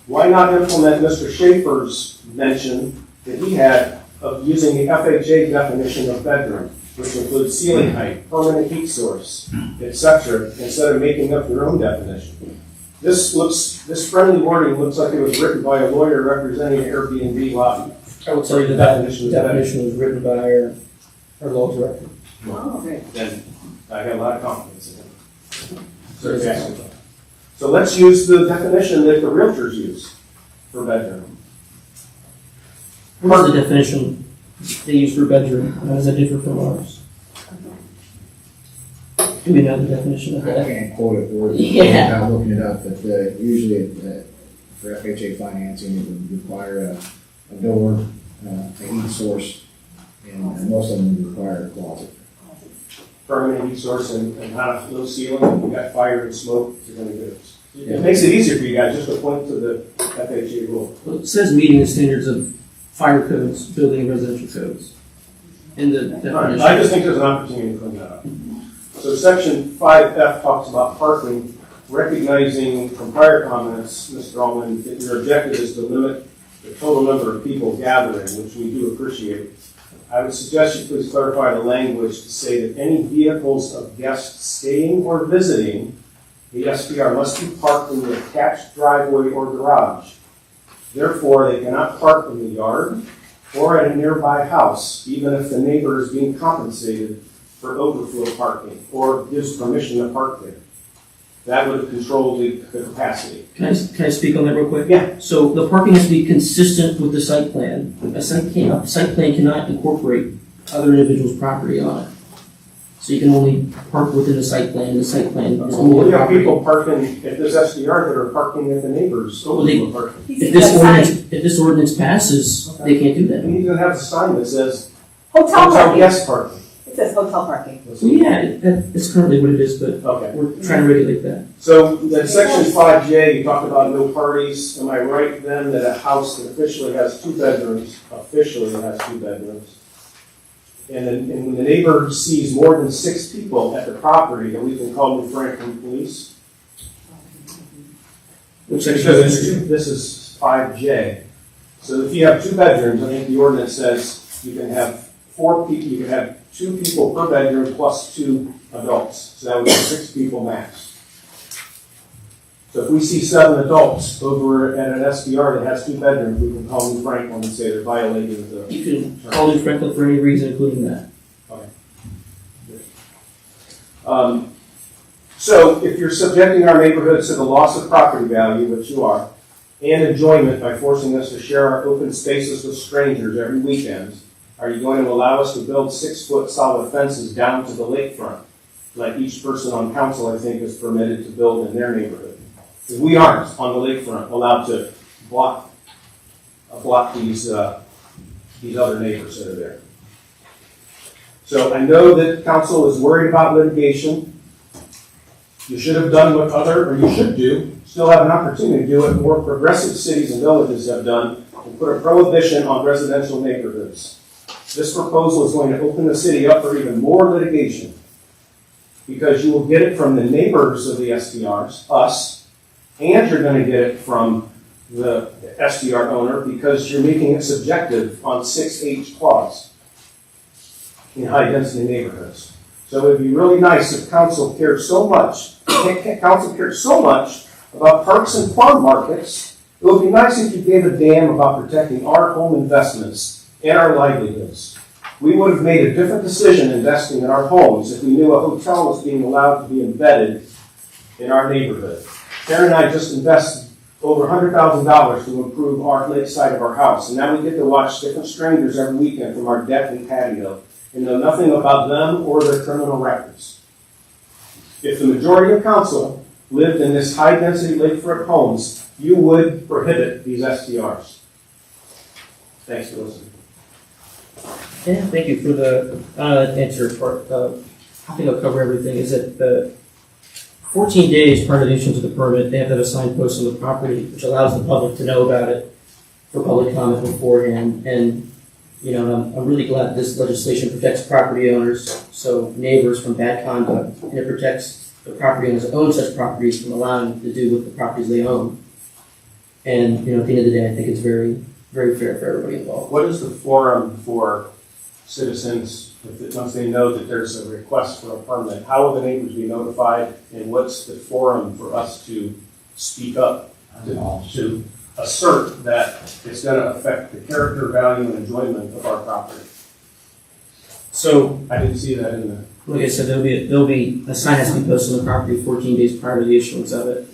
Why not implement Mr. Schaefer's mention that he had of using the FHA definition of bedroom, which includes ceiling height, permanent heat source, etc., instead of making up your own definition? This friendly wording looks like it was written by a lawyer representing an Airbnb lobby. I will tell you that the definition was written by our law director. Oh, okay. Then I have a lot of confidence in him. So it's- Okay. So let's use the definition that the realtors use for bedroom. What is the definition they use for bedroom? How does that differ from ours? Do we know the definition of I that? can't quote it word Yeah. without looking it up, but usually for FHA financing, it would require a door, a heat source, and most of them would require a closet. Permanent heat source and not low ceiling, you got fire and smoke, you're gonna get it. It makes it easier for you guys just to point to the FHA rule. Well, it says meeting the standards of fire codes, building and residential codes. In the All right, definition. I just think there's an opportunity to clean that up. So section 5F talks about parking, recognizing from prior comments, Mr. Allman, that your objective is to limit the total number of people gathering, which we do appreciate. I would suggest you please clarify the language to say that any vehicles of guests staying or visiting the SPR must be parked in the attached driveway or garage. Therefore, they cannot park in the yard or at a nearby house, even if the neighbor is being compensated for overflow parking or gives permission to park there. That would control the capacity. Can I speak on that real quick? Yeah. So the parking has to be consistent with the site plan. A site plan cannot incorporate other individuals' property on it. So you can only park within the site plan, and the site plan is only We the have property. people parking at this SDR that are parking at the neighbors' overflow parking. If this ordinance passes, they can't do that. We even have a sign that says Hotel hotel parking. guest parking. It says hotel parking. Well, yeah, that's currently what it is, but Okay. we're trying to regulate that. So then section 5J, you talked about no parties. Am I right then that a house that officially has 2 bedrooms, and then and when the neighbor sees more than 6 people at the property, then we can call New Franklin Police? Which section Because is it's it? this is 5J. So if you have 2 bedrooms, I think the ordinance says you can have 4 people, you can have 2 people per bedroom plus 2 adults. So that would be 6 people max. So if we see 7 adults over at an SDR that has 2 bedrooms, we can call New Franklin and say they're violating the. You can call New Franklin for any reason, including that. So if you're subjecting our neighborhoods to the loss of property value, which you are, and enjoyment by forcing us to share our open spaces with strangers every weekend, are you going to allow us to build 6-foot solid fences down to the lakefront, like each person on council, I think, is permitted to build in their neighborhood? Because we aren't on the lakefront allowed to block these other neighbors that are there. So I know that council is worried about litigation. You should have done what you should do, still have an opportunity to do what more progressive cities and villages have done, and put a prohibition on residential neighborhoods. This proposal is going to open the city up for even more litigation, because you will get it from the neighbors of the SDRs, us, and you're going to get it from the SDR owner, because you're making it subjective on 6H clause in high-density neighborhoods. So it'd be really nice if council cared so much about parks and farm markets. It would be nice if you gave a damn about protecting our home investments and our livelihoods. We would have made a different decision investing in our homes if we knew a hotel was being allowed to be embedded in our neighborhood. Karen and I just invested over $100,000 to improve our lakeside of our house, and now we get to watch different strangers every weekend from our deck and patio and know nothing about them or their criminal records. If the majority of council lived in this high-density lakefront homes, you would prohibit these SDRs. Thanks for listening. Yeah, thank you for the answer part. I think I'll cover everything. Is that the 14 days prior to the issuance of the permit, they have to have a signpost on the property, which allows the public to know about it for public comment beforehand. And you know, I'm really glad this legislation protects property owners, so neighbors, from bad conduct, and it protects the property owners that own such properties from allowing them to do with the properties they own. And you know, at the end of the day, I think it's very, very fair for everybody involved. What is the forum for citizens, once they know that there's a request for a permit? How will the neighbors be notified, and what's the forum for us to speak up, to assert that it's going to affect the character, value, and enjoyment of our property? So, I didn't see that in the. like I said, there'll be a sign has to be posted on the property 14 days prior to the issuance of it,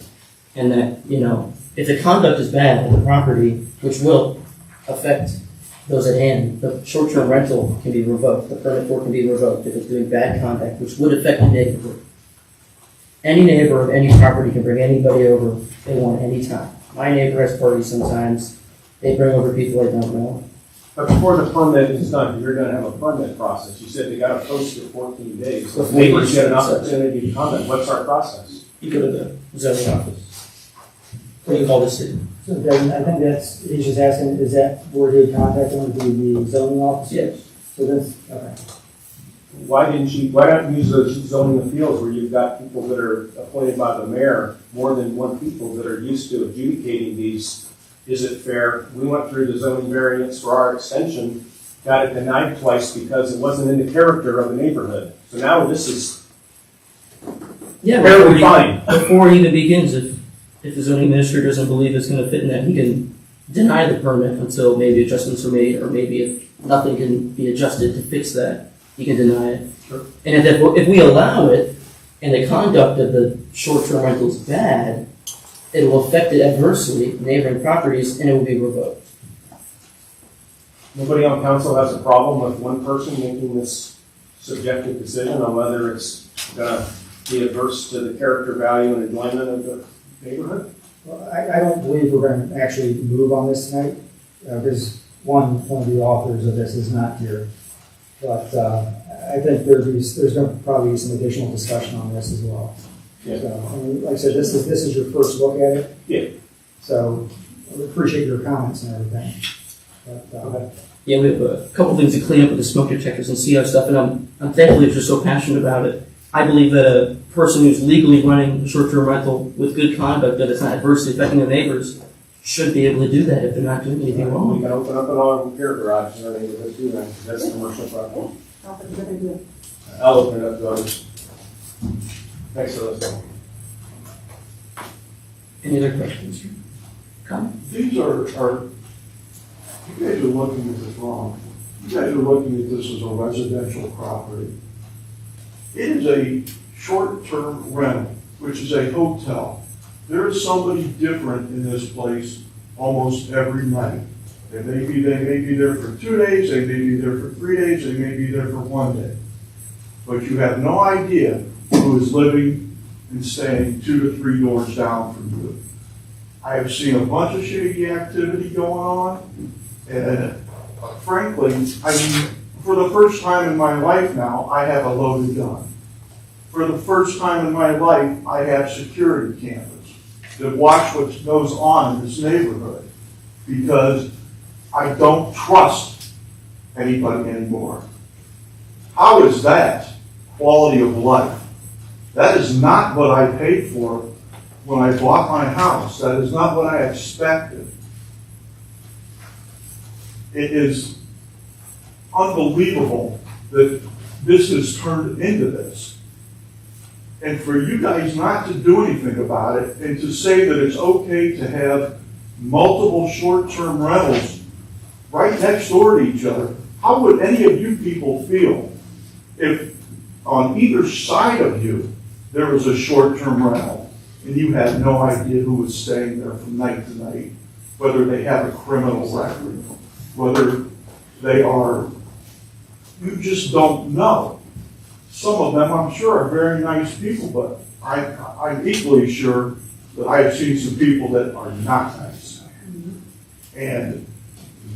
and that, you know, if the conduct is bad on the property, which will affect those at hand, the short-term rental can be revoked, the permit for it can be revoked if it's doing bad conduct, which would affect the neighborhood. Any neighbor of any property can bring anybody over they want anytime. My neighbor has parties sometimes. They bring over people I don't know. But before the permit is done, you're going to have a permit process. You said they got to post it 14 days. The neighbors get an opportunity to comment. What's our process? You go to the zoning office. Or you call the city. So then, I think he's just asking, is that where he contacted him, the zoning office? Yes. So that's, okay. Why don't you use those zoning appeals where you've got people that are appointed by the mayor, more than one people that are used to adjudicating these? Is it fair? We went through the zoning variance for our extension, got it denied twice because it wasn't in the character of the neighborhood. So now this is Yeah, fairly fine. before it even begins, if the zoning administrator doesn't believe it's going to fit in that, he can deny the permit until maybe adjustments are made, or maybe if nothing can be adjusted to fix that, you can deny it. And if we allow it, and the conduct of the short-term rental is bad, it will affect it adversely, neighboring properties, and it will be revoked. Nobody on council has a problem with one person making this subjective decision on whether it's gonna be adverse to the character, value, and enjoyment of the neighborhood? Well, I don't believe we're going to actually move on this tonight, because one of the authors of this is not here. But I think there's going to probably be some additional discussion on this as well. Yeah. So, I mean, like I said, this is your first look at it. Yeah. So I appreciate your comments and everything. But, Okay. Yeah, we have a couple things to clean up with the smoke detectors and see our stuff, and I'm thankful that you're so passionate about it. I believe that a person who's legally running a short-term rental with good conduct that is not adversely affecting their neighbors should be able to do that if they're not doing anything We wrong. can open up an auto repair garage in our neighborhood too, then, 'cause that's a commercial property. I'll open it up to others. Thanks for listening. Any other questions? Comment? These are, you guys are looking at this wrong. You guys are looking at this as a residential property. It is a short-term rental, which is a hotel. There is somebody different in this place almost every night. They may be there for 2 days, they may be there for 3 days, they may be there for 1 day. But you have no idea who is living and staying 2 to 3 doors down from you. I have seen a bunch of shady activity going on, and frankly, I mean, for the first time in my life now, I have a loaded gun. For the first time in my life, I have security cameras that watch what goes on in this neighborhood, because I don't trust anybody anymore. How is that quality of life? That is not what I paid for when I bought my house. That is not what I expected. It is unbelievable that this has turned into this. And for you guys not to do anything about it and to say that it's okay to have multiple short-term rentals right next door to each other, how would any of you people feel if on either side of you there was a short-term rental and you had no idea who was staying there from night to night, whether they have a criminal record, whether they are, you just don't know. Some of them, I'm sure, are very nice people, but I'm equally sure that I have seen some people that are not nice. And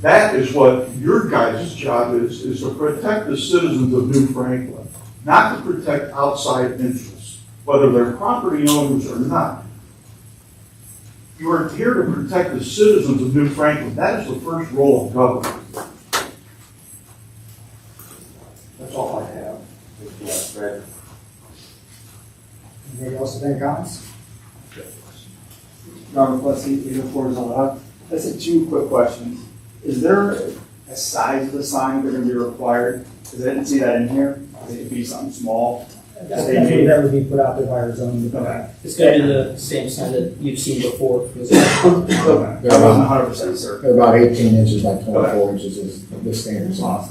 that is what your guys' job is to protect the citizens of New Franklin, not to protect outside interests, whether they're property owners or not. You are here to protect the citizens of New Franklin. That is the first role of government. That's all I have. anybody else have any comments? Robert Plessy, 804 Zona. I said 2 quick questions. Is there a size of the sign that are going to be required? Because I didn't see that in here. It'd be something small. That would be put out there by our zoning Okay. department. It's going to be the same sign that you've seen before. Okay. I wasn't 100% certain. They're about 18 inches by 24 inches is the standard size.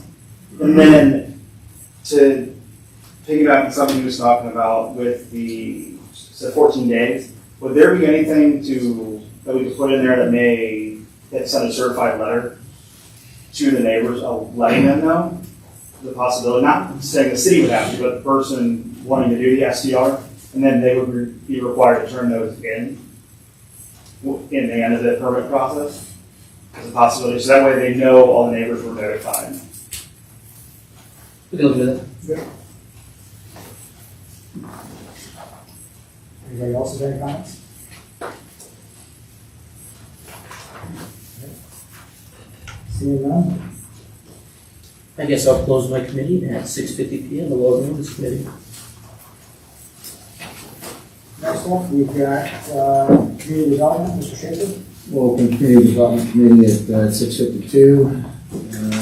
And then to piggyback on something you was talking about with the 14 days, would there be anything that we could put in there that send a certified letter to the neighbors, letting them know the possibility, not saying the city would have to, but the person wanting to do the SDR, and then they would be required to turn those in the end of the permit process as a possibility, so that way they know all the neighbors were notified. We can look at that. Anybody else have any comments? Seeing none? I guess I'll close my committee at 6:50 p.m. The Law and Orders Committee. Next one, we've got community development, Mr. Schaefer. We'll open Community Development Committee at 6:52.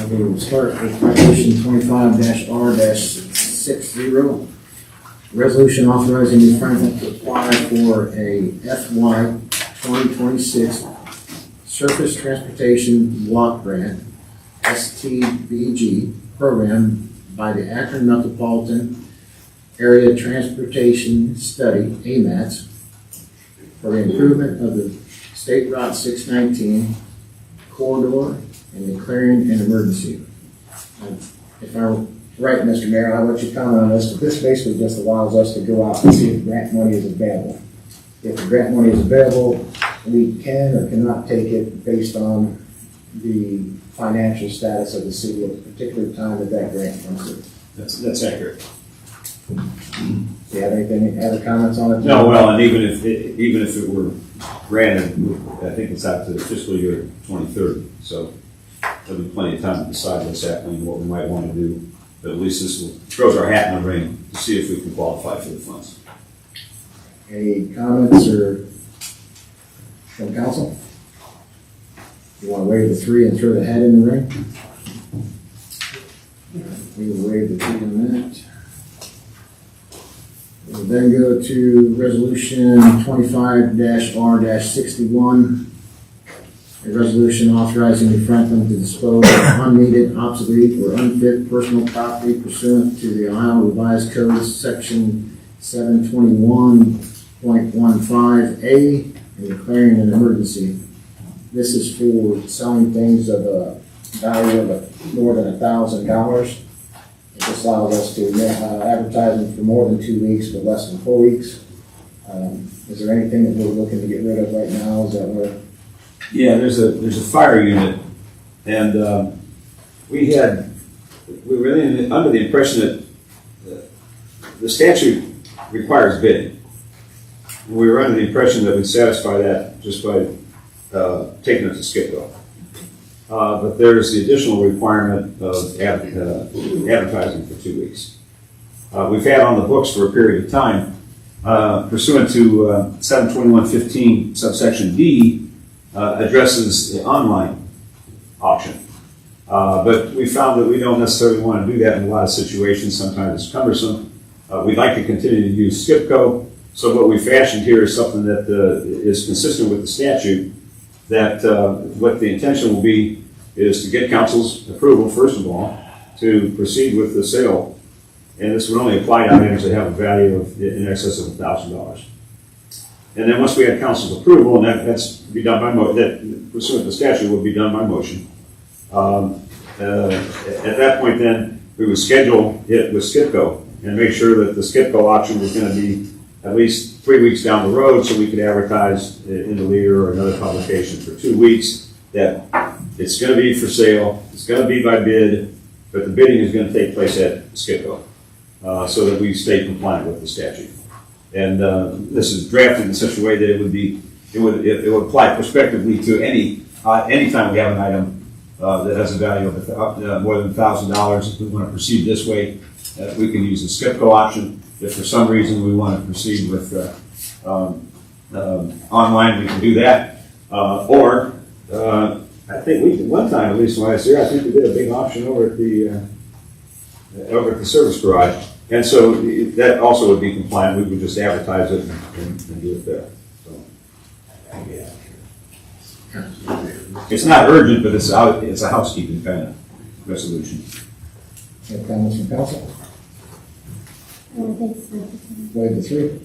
We will start with Resolution 25-R-60. Resolution authorizing New Franklin to apply for a FY 2026 Surface Transportation Block Grant, STBG program by the Akron Metropolitan Area Transportation Study, AMATS, for the improvement of the State Route 619 corridor and declaring an emergency. If I'm right, Mr. Mayor, I'll let you comment on this, but this basically just allows us to go out and see if grant money is available. If the grant money is available, we can or cannot take it based on the financial status of the city at a particular time that grant comes through. That's accurate. Do you have anything, other comments on it? No, well, and even if it were granted, I think it's out to fiscal year 2030, so there'll be plenty of time to decide what's happening, what we might want to do. But at least this throws our hat in the ring to see if we can qualify for the funds. Any comments or from council? You want to waive the 3 and throw the hat in the ring? We will waive the 3 in a minute. We'll then go to resolution 25-R-61. A resolution authorizing New Franklin to dispose of unneeded, obsolete, or unfit personal property pursuant to the Ohio Revised Code, section 721.15A, and declaring an emergency. This is for selling things of a value of more than $1,000. It just allows us to advertise them for more than 2 weeks, but less than 4 weeks. Is there anything that we're looking to get rid of right now? Is that where? Yeah, there's a fire unit, and we were really under the impression that the statute requires bidding. We were under the impression that we'd satisfy that just by taking it to Skipco. But there's the additional requirement of advertising for 2 weeks. We've had on the books for a period of time, pursuant to 721.15 subsection D, addresses the online auction. But we found that we don't necessarily want to do that in a lot of situations. Sometimes it's cumbersome. We'd like to continue to use Skipco. So what we fashioned here is something that is consistent with the statute, that what the intention will be is to get council's approval, first of all, to proceed with the sale. And this would only apply to items that have a value of in excess of $1,000. And then once we had council's approval, and that's be done by that pursuant to the statute would be done by motion. At that point, then we would schedule it with Skipco and make sure that the Skipco auction was going to be at least 3 weeks down the road, so we could advertise in the Leader or another publication for 2 weeks that it's going to be for sale, it's going to be by bid, but the bidding is going to take place at Skipco, so that we stay compliant with the statute. And this is drafted in such a way that it would apply prospectively to any time we have an item that has a value of more than $1,000. If we want to proceed this way, we can use the Skipco option. If for some reason we want to proceed with online, we can do that. Or I think we did one time, at least when I was here, I think we did a big auction over at the service garage. And so that also would be compliant. We would just advertise it and do it there. So. It's not urgent, but it's a housekeeping kind of resolution. Any comments from council? Waive the 3.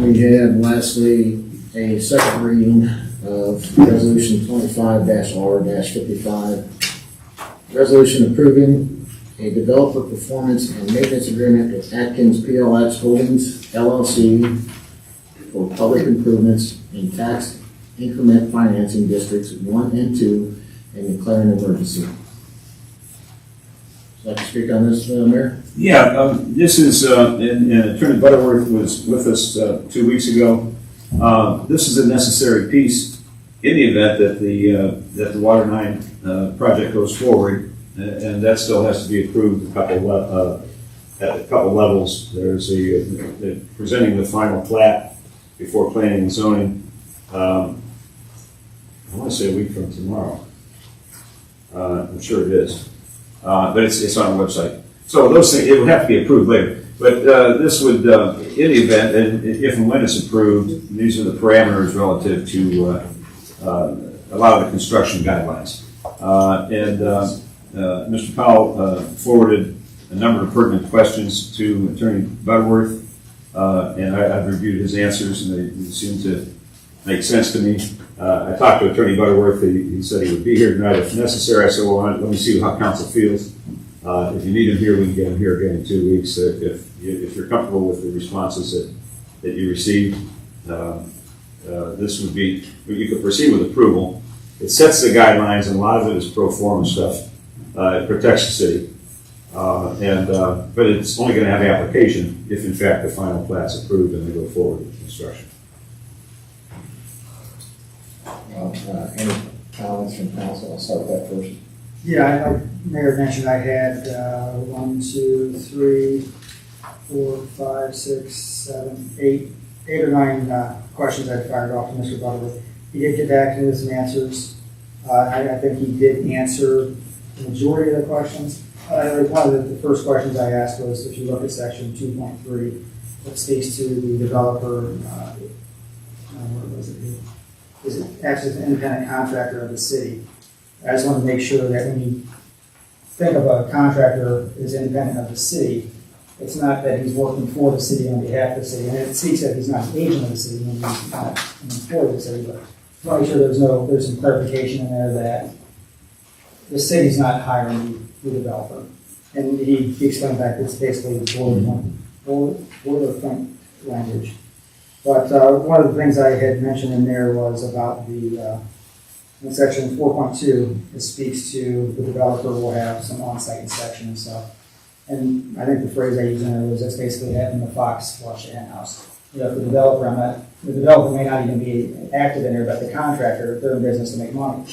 We have lastly a second reading of resolution 25-R-55. Resolution approving a developer performance and maintenance agreement with Atkins PLX Holdings LLC for public improvements in tax increment financing districts 1 and 2 and declaring an emergency. Would you like to speak on this, Mayor? Yeah, this is, and Attorney Butterworth was with us 2 weeks ago. This is a necessary piece in the event that the Water 9 project goes forward, and that still has to be approved at a couple levels. There's presenting the final plat before planning and zoning. I want to say a week from tomorrow. I'm sure it is, but it's on our website. So those things, it would have to be approved later. But this would, in the event, and if and when it's approved, these are the parameters relative to a lot of the construction guidelines. Mr. Powell forwarded a number of pertinent questions to Attorney Butterworth, and I've reviewed his answers, and they seem to make sense to me. I talked to Attorney Butterworth. He said he would be here tonight if necessary. I said, well, let me see how council feels. If you need him here, we can get him here again in 2 weeks. If you're comfortable with the responses that you received, this would be, you could proceed with approval. It sets the guidelines, and a lot of it is pro forma stuff. It protects the city. But it's only going to have application if, in fact, the final plat's approved and they go forward with construction. Any comments from council? I'll start with that first. Yeah, Mayor mentioned I had 1, 2, 3, 4, 5, 6, 7, 8 or 9 questions I fired off to Mr. Butterworth. He did get back to me with some answers. I think he did answer the majority of the questions. One of the first questions I asked was, if you look at section 2.3, it speaks to the developer, where was it? Is it acts as an independent contractor of the city? I just want to make sure that when you think of a contractor as independent of the city, it's not that he's working for the city on behalf of the city, and it speaks that he's not an agent of the city, and he's not an employee of the city, but I want to make sure there's some clarification in there that the city's not hiring the developer. And he explained that it's basically boilerplate language. But one of the things I had mentioned in there was about the, in section 4.2, it speaks to the developer will have some on-site inspection and stuff. And I think the phrase I used in there was, that's basically having the fox watch the hen house. You know, if the developer may not even be active in there, but the contractor, they're in business to make money.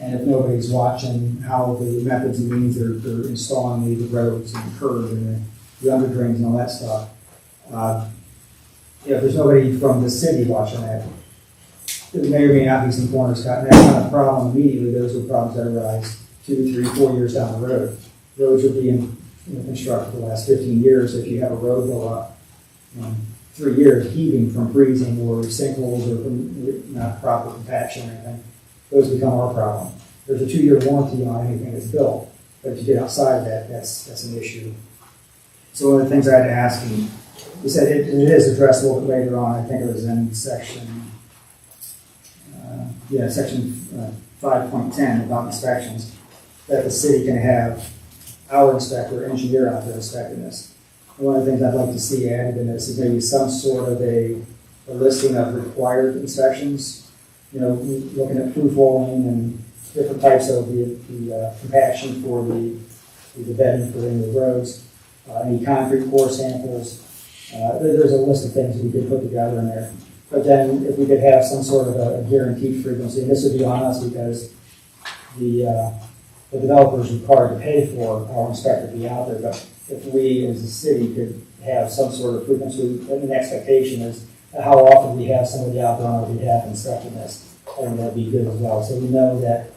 And if nobody's watching how the methods and means they're installing the roads and the curbs and the under drains and all that stuff, if there's nobody from the city watching that, there may or may not be some corners cut, and that's not a problem immediately. Those are problems that arise 2, 3, 4 years down the road. Roads are being constructed for the last 15 years. If you have a road go up 3 years, heaving from freezing or sinkholes or from not proper compaction or anything, those become our problem. There's a 2-year warranty on anything that's built, but if you get outside of that, that's an issue. So one of the things I had to ask him, he said it is addressed a little bit later on. I think it was in section 5.10 about inspections, that the city can have our inspector, engineer out there inspecting this. And one of the things I'd like to see added in this is maybe some sort of a listing of required inspections, looking at proof walling and different types of the compaction for the bedding for any of the roads, any concrete core samples. There's a list of things we could put together in there. But then if we could have some sort of a guaranteed frequency, and this would be on us because the developer is required to pay for our inspector to be out there. But if we as a city could have some sort of frequency, an expectation is how often we have somebody out there on our behalf inspecting this, and that'd be good as well. So we know that,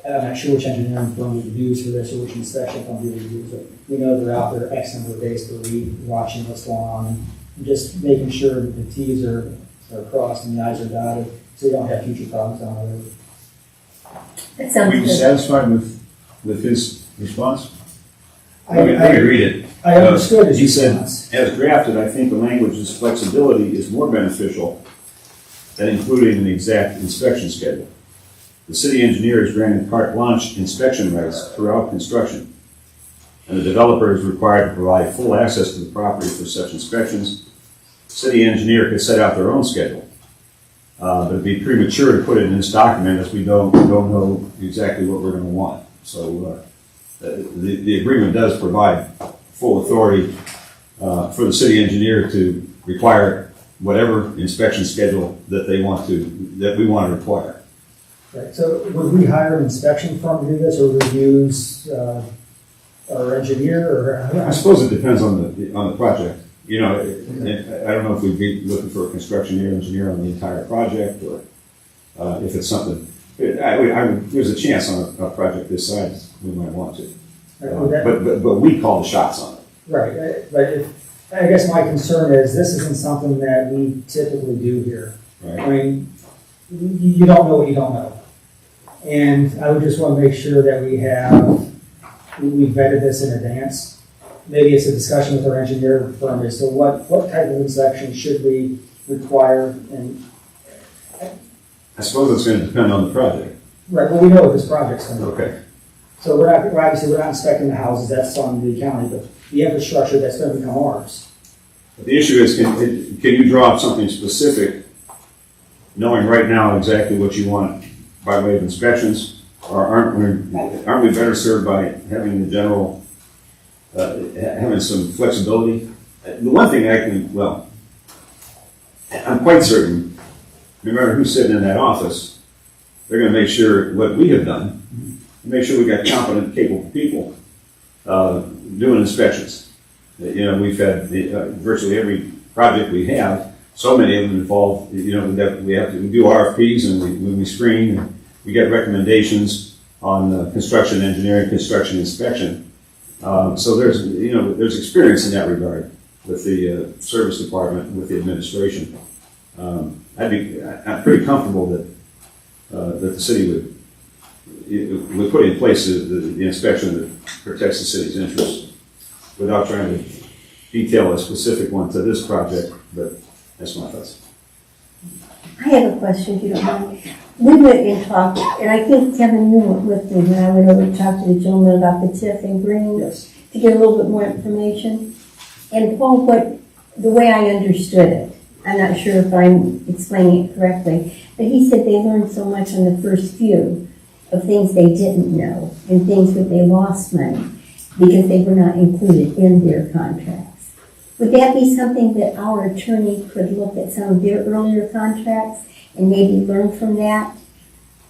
I'm not sure which engineering firm we would use for this or which inspection firm we would use, but we know they're out there X number of days per week watching what's going on and just making sure that the T's are crossed and the I's are dotted so we don't have future problems down the road. That sounds Were you good. satisfied with his response? I Let me read it. I understood his He said, response. as drafted, I think the language's flexibility is more beneficial than including an exact inspection schedule. The city engineer is granted carte blanche inspection rights throughout construction, and the developer is required to provide full access to the property for such inspections. The city engineer can set out their own schedule, but it'd be premature to put it in this document as we don't know exactly what we're going to want. So the agreement does provide full authority for the city engineer to require whatever inspection schedule that we want to require. Right. So would we hire an inspection firm to do this, or would we use our engineer, or? I suppose it depends on the project. I don't know if we'd be looking for a construction engineer on the entire project, or if it's something. There's a chance on a project this size we might want to, but we call the shots on it. Right. But I guess my concern is this isn't something that we typically do here. Right. I mean, you don't know what you don't know. And I would just want to make sure that we vetted this in advance. Maybe it's a discussion with our engineer firm as to what type of inspection should we require. And I suppose it's gonna depend on the project. right, well, we know what this project's going to be. Okay. So we're obviously we're not inspecting the houses, that's on the county, but the infrastructure that's going to become ours. But the issue is, can you draw up something specific, knowing right now exactly what you want by way of inspections? Or aren't we better served by having the general, having some flexibility? The one thing I'm quite certain, no matter who's sitting in that office, they're gonna make sure what we have done, make sure we got competent, capable people, doing inspections. We've had virtually every project we have, so many of them involve, that we do RFPs and when we screen, and we get recommendations on construction engineering, construction inspection. So there's experience in that regard with the service department, with the administration. I'm pretty comfortable that the city would put in place the inspection that protects the city's interests without trying to detail a specific one to this project, but that's my thoughts. I have a question, if you don't mind. We went and talked, and I think Kevin, you went with me when I went over to talk to the gentleman about the TIF and Green Yes. to get a little bit more information. And Paul, the way I understood it, I'm not sure if I'm explaining it correctly, but he said they learned so much on the first few of things they didn't know and things that they lost money because they were not included in their contracts. Would that be something that our attorney could look at some of their earlier contracts and maybe learn from that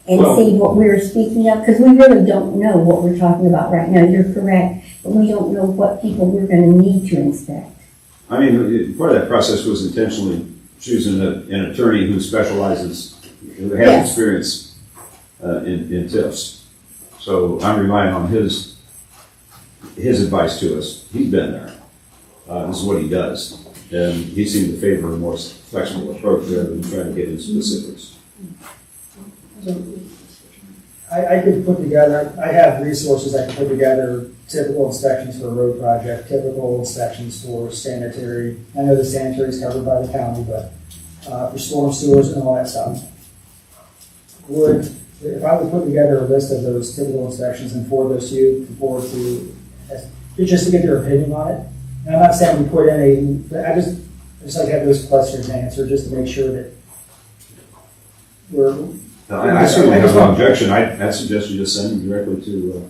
and see what we're speaking of? Because we really don't know what we're talking about right now. You're correct, but we don't know what people we're going to need to inspect. I mean, part of that process was intentionally choosing an attorney who specializes, who has Yes. experience in TIFs. So I'm relying on his advice to us. He's been there. This is what he does. And he seemed to favor a more flexible approach rather than trying to get into specifics. I could put together, I have resources I can put together, typical inspections for a road project, typical inspections for sanitary. I know the sanitary is covered by the county, but for storm sewers and all that stuff. If I would put together a list of those typical inspections and forward those to you, just to get their opinion on it. And I'm not saying we put in I just like to have those questions answered, just to make sure that we're. I certainly have no objection. I'd suggest you just send him directly to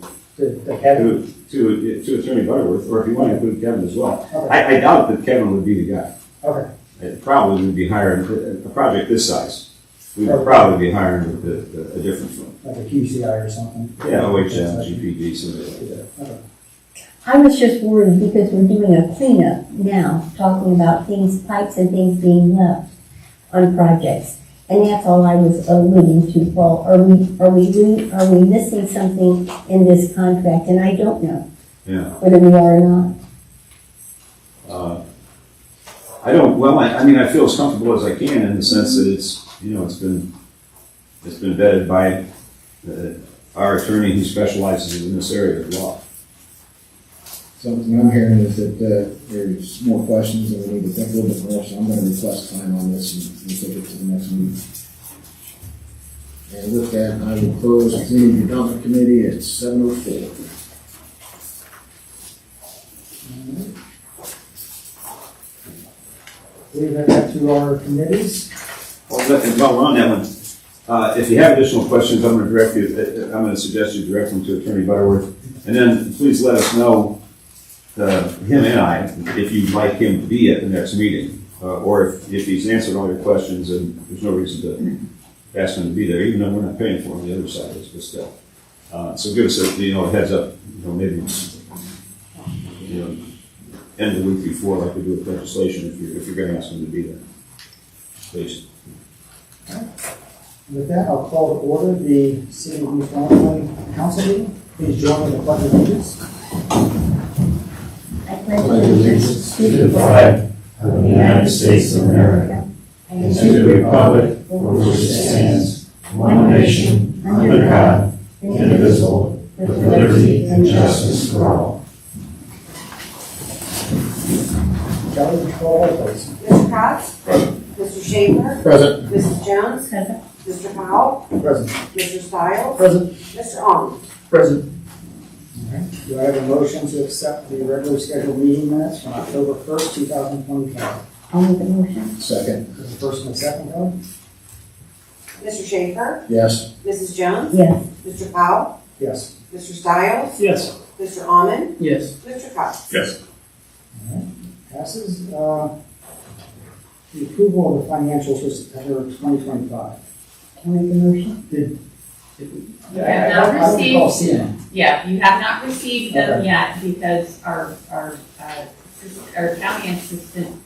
Attorney Butterworth, or if you want to include Kevin as well. Okay. I doubt that Kevin would be the guy. Okay. It probably would be hiring a project this size. We would probably be hiring a different firm. Like a QCI or something. Yeah, OHM, GPD, something like that. Okay. I was just worried because we're doing a cleanup now, talking about pipes and things being left on projects. And that's all I was alluding to, Paul. Are we missing something in this contract? And I don't know Yeah. whether we are or not. I feel as comfortable as I can in the sense that it's been vetted by our attorney who specializes in this area of law. Something I'm hearing is that there's more questions and we need to think a little bit more, so I'm going to request time on this and we'll take it to the next meeting. And with that, I will close the Community Development Committee at 7:04. Leave that to our committees. While we're on that one, if you have additional questions, I'm going to suggest you direct them to Attorney Butterworth. And then please let us know, him and I, if you'd like him to be at the next meeting. Or if he's answered all your questions and there's no reason to ask him to be there, even though we're not paying for him, the other side is, but still. So give us a heads up, maybe, end of the week before, like we do with legislation, if you're going to ask him to be there. Please. With that, I'll call to order the City of East Lansing Council meeting. Please join me in the pledge of allegiance. I pledge allegiance to the flag of the United States of America and to the republic for which it stands, one nation, under God, indivisible, with liberty and justice for all. Kelly, would you call roll, please? Mr. Cox? Mr. Schaefer? Present. Mrs. Jones? Present. Mr. Powell? Present. Mr. Stiles? Present. Mr. Almond? Present. Do I have a motion to accept the regularly scheduled meeting minutes from October 1st, 2025? I'll make the motion. Second. There's a first and a second, Kelly? Mr. Schaefer? Yes. Mrs. Jones? Yes. Mr. Powell? Yes. Mr. Stiles? Yes. Mr. Almond? Yes. Mr. Cox? Yes. Passes. The approval of the financials for September 2025. I'll make the motion. You have not I don't recall received, seeing them. yeah, you have not received them Okay. yet because our county assistant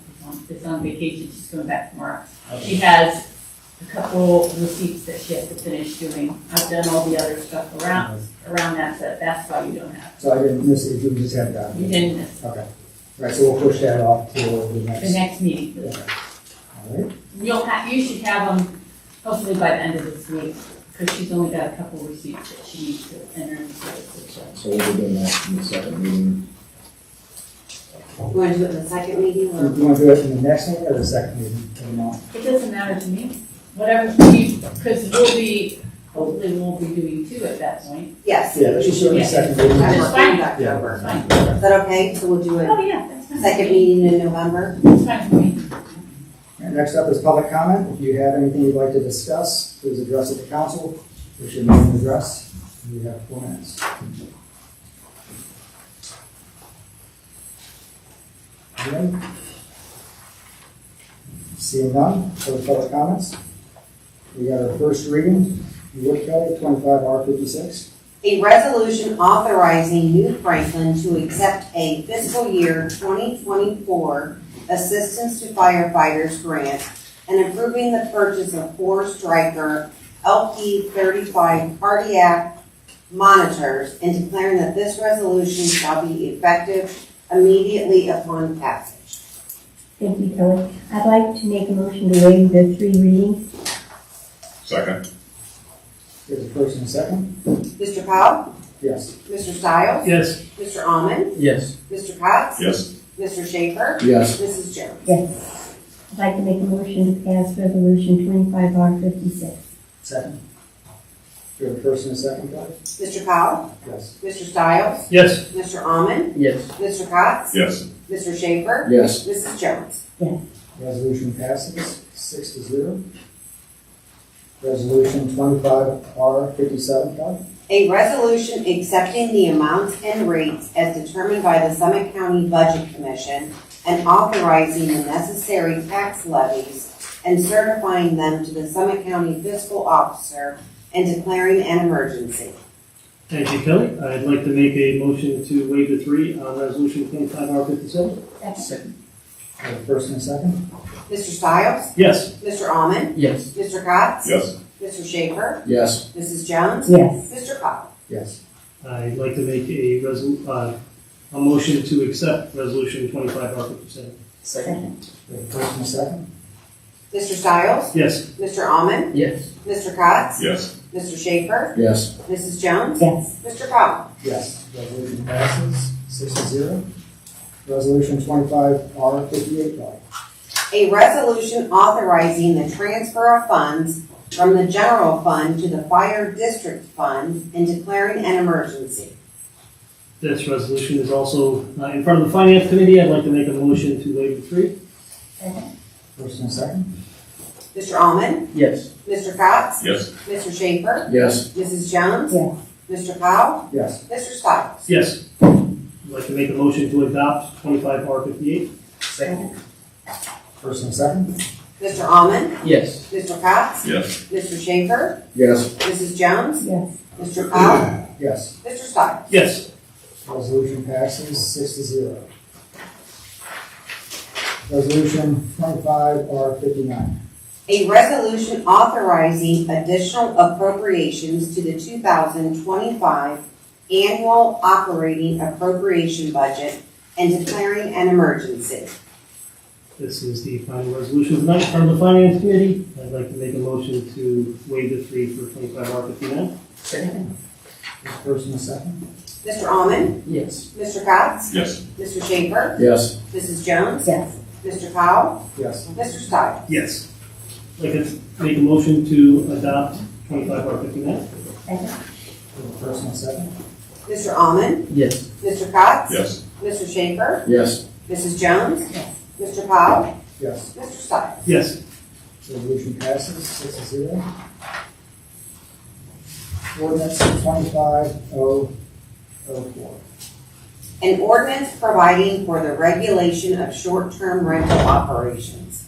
is on vacation, she's coming back tomorrow. She has a couple receipts that she has to finish doing. I've done all the other stuff around that, so that's why you don't have, So I didn't miss it, you just had that. you didn't miss Okay. Right, so we'll push that off to the the next. next meeting. All right. You should have them hopefully by the end of this week, because she's only got a couple receipts that she needs to enter into the system. So we'll be doing that in the second meeting. You want to do it in the second meeting Do or? you want to do it in the next meeting or the second meeting? Or no? It doesn't matter to me, whatever, because hopefully we'll be doing two at that point. Yes. Yeah, let's just do it in the second meeting. That's September fine. and Yeah. October. It's fine. Is that okay? So we'll do Oh, it yeah, that's fine. second meeting in November? It's fine for me. And next up is public comment. If you have anything you'd like to discuss, please address it to council. There's your name and address. You have 4 minutes. Okay. Seeing none, for the public comments. We got our first reading. You look, Kelly, 25R56. A resolution authorizing New Franklin to accept a fiscal year 2024 Assistance to Firefighters grant and approving the purchase of 4 Stryker LP35 cardiac monitors and declaring that this resolution shall be effective immediately upon passage. Thank you, Kelly. I'd like to make a motion to waive the 3 readings. Second. There's a first and a second. Mr. Powell? Yes. Mr. Stiles? Yes. Mr. Almond? Yes. Mr. Cox? Yes. Mr. Schaefer? Yes. Mrs. Jones? Yes. I'd like to make a motion to pass resolution 25R56. Second. Do you have a first and a second, Kelly? Mr. Powell? Yes. Mr. Stiles? Yes. Mr. Almond? Yes. Mr. Cox? Yes. Mr. Schaefer? Yes. Mrs. Jones? Resolution passes 6-0. Resolution 25R57, Kelly? A resolution accepting the amounts and rates as determined by the Summit County Budget Commission and authorizing the necessary tax levies and certifying them to the Summit County Fiscal Officer and declaring an emergency. Thank you, Kelly. I'd like to make a motion to waive the 3 on resolution 25R57. Second. Have a first and a second? Mr. Stiles? Yes. Mr. Almond? Yes. Mr. Cox? Yes. Mr. Schaefer? Yes. Mrs. Jones? Yes. Mr. Powell? Yes. I'd like to make a motion to accept resolution 25R57. Second. We have a first and a second? Mr. Stiles? Yes. Mr. Almond? Yes. Mr. Cox? Yes. Mr. Schaefer? Yes. Mrs. Jones? Yes. Mr. Powell? Yes. Resolution passes 6-0. Resolution 25R58, Kelly? A resolution authorizing the transfer of funds from the general fund to the fire district fund and declaring an emergency. This resolution is also in front of the finance committee. I'd like to make a motion to waive the 3. First and a second? Mr. Almond? Yes. Mr. Cox? Yes. Mr. Schaefer? Yes. Mrs. Jones? Yes. Mr. Powell? Yes. Mr. Stiles? Yes. I'd like to make a motion to adopt 25R58. Second. First and a second? Mr. Almond? Yes. Mr. Cox? Yes. Mr. Schaefer? Yes. Mrs. Jones? Yes. Mr. Powell? Yes. Mr. Stiles? Yes. Resolution passes 6-0. Resolution 25R59. A resolution authorizing additional appropriations to the 2025 annual operating appropriation budget and declaring an emergency. This is the final resolution tonight from the Finance Committee. I'd like to make a motion to waive the fee for 25R59. Second? First and a second. Mr. Almond? Yes. Mr. Cox? Yes. Mr. Schaefer? Yes. Mrs. Jones? Yes. Mr. Powell? Yes. Mr. Stiles? Yes. I'd like to make a motion to adopt 25R59. First and a second. Mr. Almond? Yes. Mr. Cox? Yes. Mr. Schaefer? Yes. Mrs. Jones? Mr. Powell? Yes. Mr. Stiles? Yes. Resolution passes 6-0. Ordinance 25004. An ordinance providing for the regulation of short-term rental operations.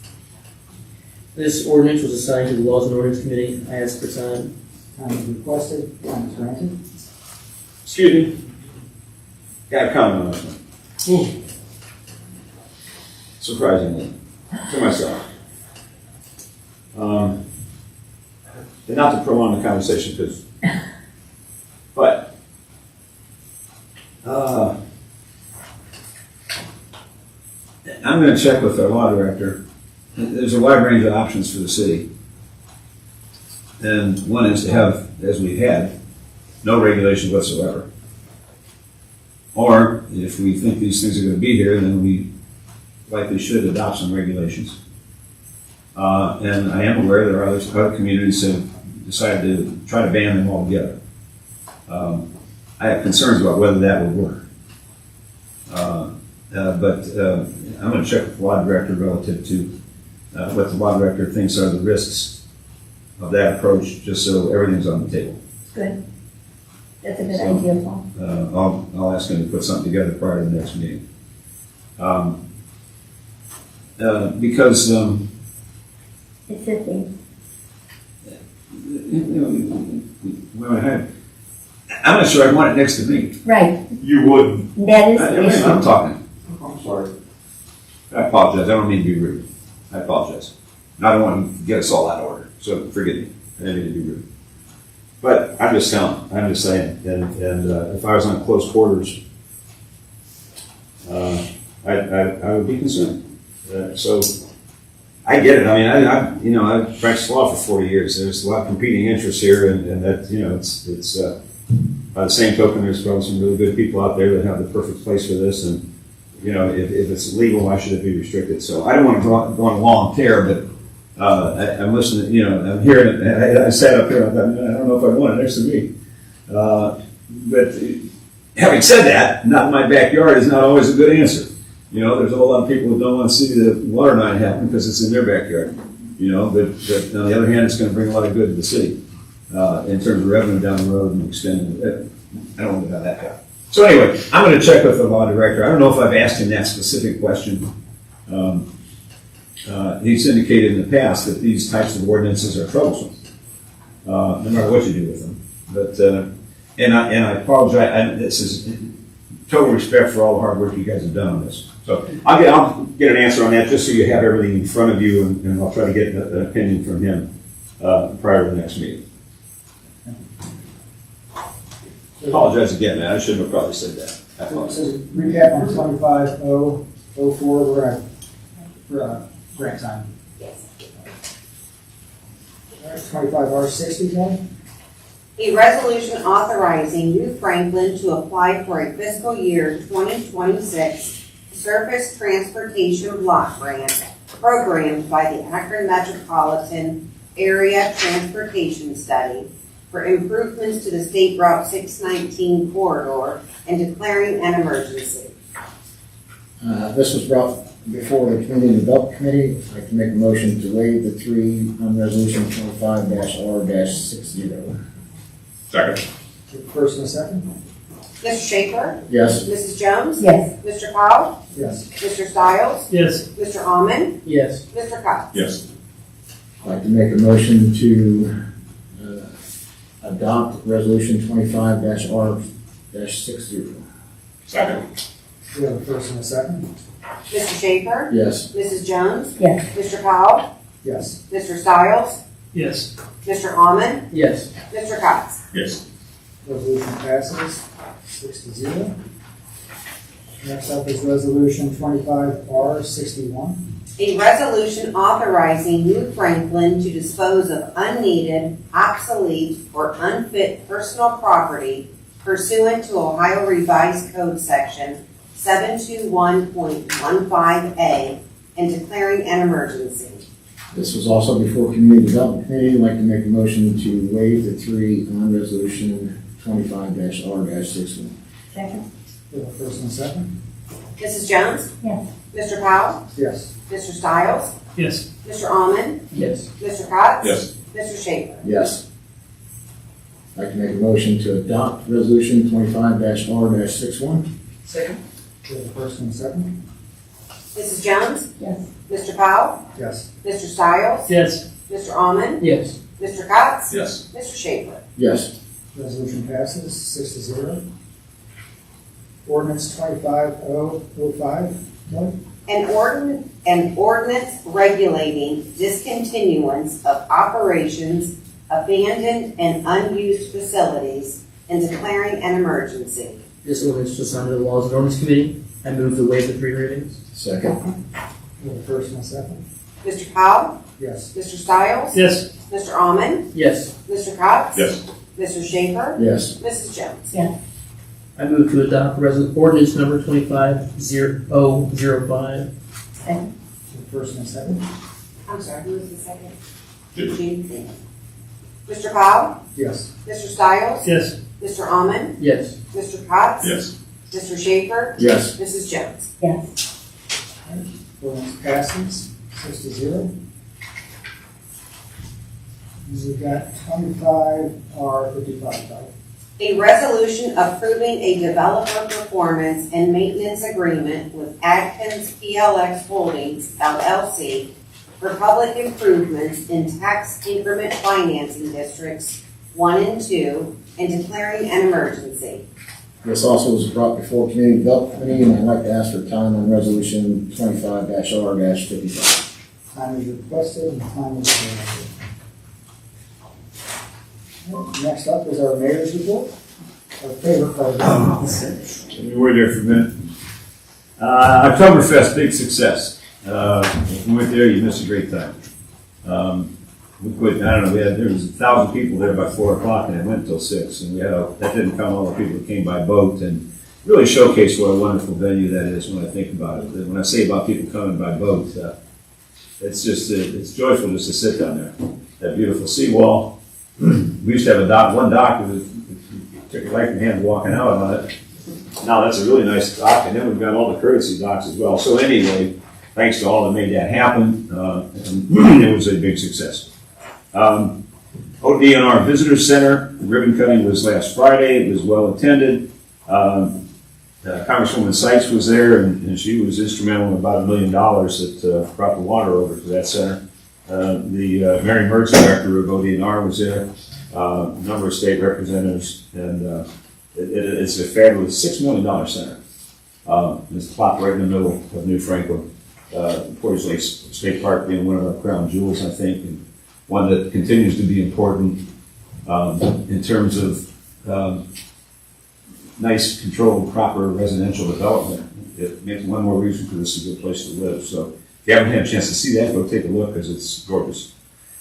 This ordinance was assigned to the Laws and Ordinance Committee. I ask for time. Time is requested, time is granted. Excuse me. Got a comment on this one. Surprisingly, to myself. And not to prolong the conversation, but I'm going to check with our law director. There's a wide range of options for the city. And one is to have, as we've had, no regulation whatsoever. Or if we think these things are going to be here, then we likely should adopt some regulations. And I am aware there are other communities that have decided to try to ban them altogether. I have concerns about whether that would work. But I'm going to check with the law director relative to what the law director thinks are the risks of that approach, just so everything's on the table. Good. That's a good idea, Paul. I'll ask him to put something together prior to the next meeting. Because It's a thing. I'm not sure I want it next to me. Right. You wouldn't. That is the issue. I'm talking. I'm sorry. I apologize. I don't mean to be rude. I apologize. I don't want to get us all out of order. So forgive me. I didn't mean to be rude. But I'm just telling. I'm just saying. And if I was on close quarters, I would be concerned. So I get it. I mean, I've practiced law for 40 years. There's a lot of competing interests here, and that, it's by the same token, there's probably some really good people out there that have the perfect place for this. And, if it's legal, why should it be restricted? So I don't want to go on a long tear, but I'm listening, I'm hearing it. I sat up here and I thought, I don't know if I want it next to me. But having said that, not in my backyard is not always a good answer. There's a whole lot of people who don't want to see the water line happen because it's in their backyard. But on the other hand, it's going to bring a lot of good to the city in terms of revenue down the road and extending it. I don't want to have that happen. So anyway, I'm going to check with the law director. I don't know if I've asked him that specific question. He's indicated in the past that these types of ordinances are troublesome, no matter what you do with them. But and I apologize. This is total respect for all the hard work you guys have done on this. So I'll get an answer on that just so you have everything in front of you, and I'll try to get an opinion from him prior to the next meeting. Apologize again, man. I shouldn't have probably said that. I apologize. So recap on 25004, we're at grant time. Yes. All right, 25R60 then? A resolution authorizing New Franklin to apply for a fiscal year 2026 Surface Transportation Block Grant programmed by the Akron Metropolitan Area Transportation Study for improvements to the State Route 619 corridor and declaring an emergency. This was brought before the Community Development Committee. I'd like to make a motion to waive the three on Resolution 25-R-60. Second. First and a second? Mr. Schaefer? Yes. Mrs. Jones? Yes. Mr. Powell? Yes. Mr. Stiles? Yes. Mr. Almond? Yes. Mr. Cox? Yes. I'd like to make a motion to adopt Resolution 25-R-60. Second. We have a first and a second? Mr. Schaefer? Yes. Mrs. Jones? Yes. Mr. Powell? Yes. Mr. Stiles? Yes. Mr. Almond? Yes. Mr. Cox? Yes. Resolution passes 6-0. Next up is Resolution 25R61. A resolution authorizing New Franklin to dispose of unneeded, obsolete, or unfit personal property pursuant to Ohio Revised Code Section 721.15A and declaring an emergency. This was also before Community Development Committee. I'd like to make a motion to waive the 3 on Resolution 25-R-61. Second? We have a first and a second? Mrs. Jones? Yes. Mr. Powell? Yes. Mr. Stiles? Yes. Mr. Almond? Yes. Mr. Cox? Yes. Mr. Schaefer? Yes. I'd like to make a motion to adopt Resolution 25-R-61. Second. We have a first and a second? Mrs. Jones? Yes. Mr. Powell? Yes. Mr. Stiles? Yes. Mr. Almond? Yes. Mr. Cox? Yes. Mr. Schaefer? Yes. Resolution passes 6-0. Ordinance 25005. One. An ordinance regulating discontinuance of operations, abandoned and unused facilities, and declaring an emergency. This ordinance was under the Laws and Ordinance Committee. I move to waive the 3 readings. Second. We have a first and a second? Mr. Powell? Yes. Mr. Stiles? Yes. Mr. Almond? Yes. Mr. Cox? Yes. Mr. Schaefer? Yes. Mrs. Jones? Yes. I move to adopt ordinance number 25-005. Second? First and a second? I'm sorry, who was the second? Judy. Judy. Mr. Powell? Yes. Mr. Stiles? Yes. Mr. Almond? Yes. Mr. Cox? Yes. Mr. Schaefer? Yes. Mrs. Jones? Yes. Ordinance passes 6-0. We've got 25R55. A resolution approving a developer performance and maintenance agreement with Adkins PLX Holdings LLC for public improvements in tax increment financing districts 1 and 2 and declaring an emergency. This also was brought before Community Development Committee, and I'd like to ask for time on Resolution 25-R-55. Time is requested and time is granted. Next up is our mayor's report. Our favorite part of the Let me wait there for a minute. Oktoberfest, big success. If you went there, you missed a great time. We quit, I don't know, there was 1,000 people there by 4 o'clock and it went till 6. And that didn't count all the people that came by boat, and really showcased what a wonderful venue that is when I think about it. When I say about people coming by boat, it's just, it's joyful just to sit down there. That beautiful seawall. We used to have one dock that took your life in hand walking out on it. Now that's a really nice dock, and then we've got all the courtesy docks as well. So anyway, thanks to all that made that happen, and it was a big success. ODNR Visitor Center, the ribbon cutting was last Friday. It was well attended. Congresswoman Sykes was there, and she was instrumental in about $1 million that brought the water over to that center. The Mary Mertz, director of ODNR, was there. A number of state representatives, and it's a fabulous $6 million center. It's plopped right in the middle of New Franklin. Portage Lake State Park being one of our crown jewels, I think, and one that continues to be important in terms of nice, controlled, proper residential development. It makes one more reason for this a good place to live. So if you haven't had a chance to see that, go take a look because it's gorgeous.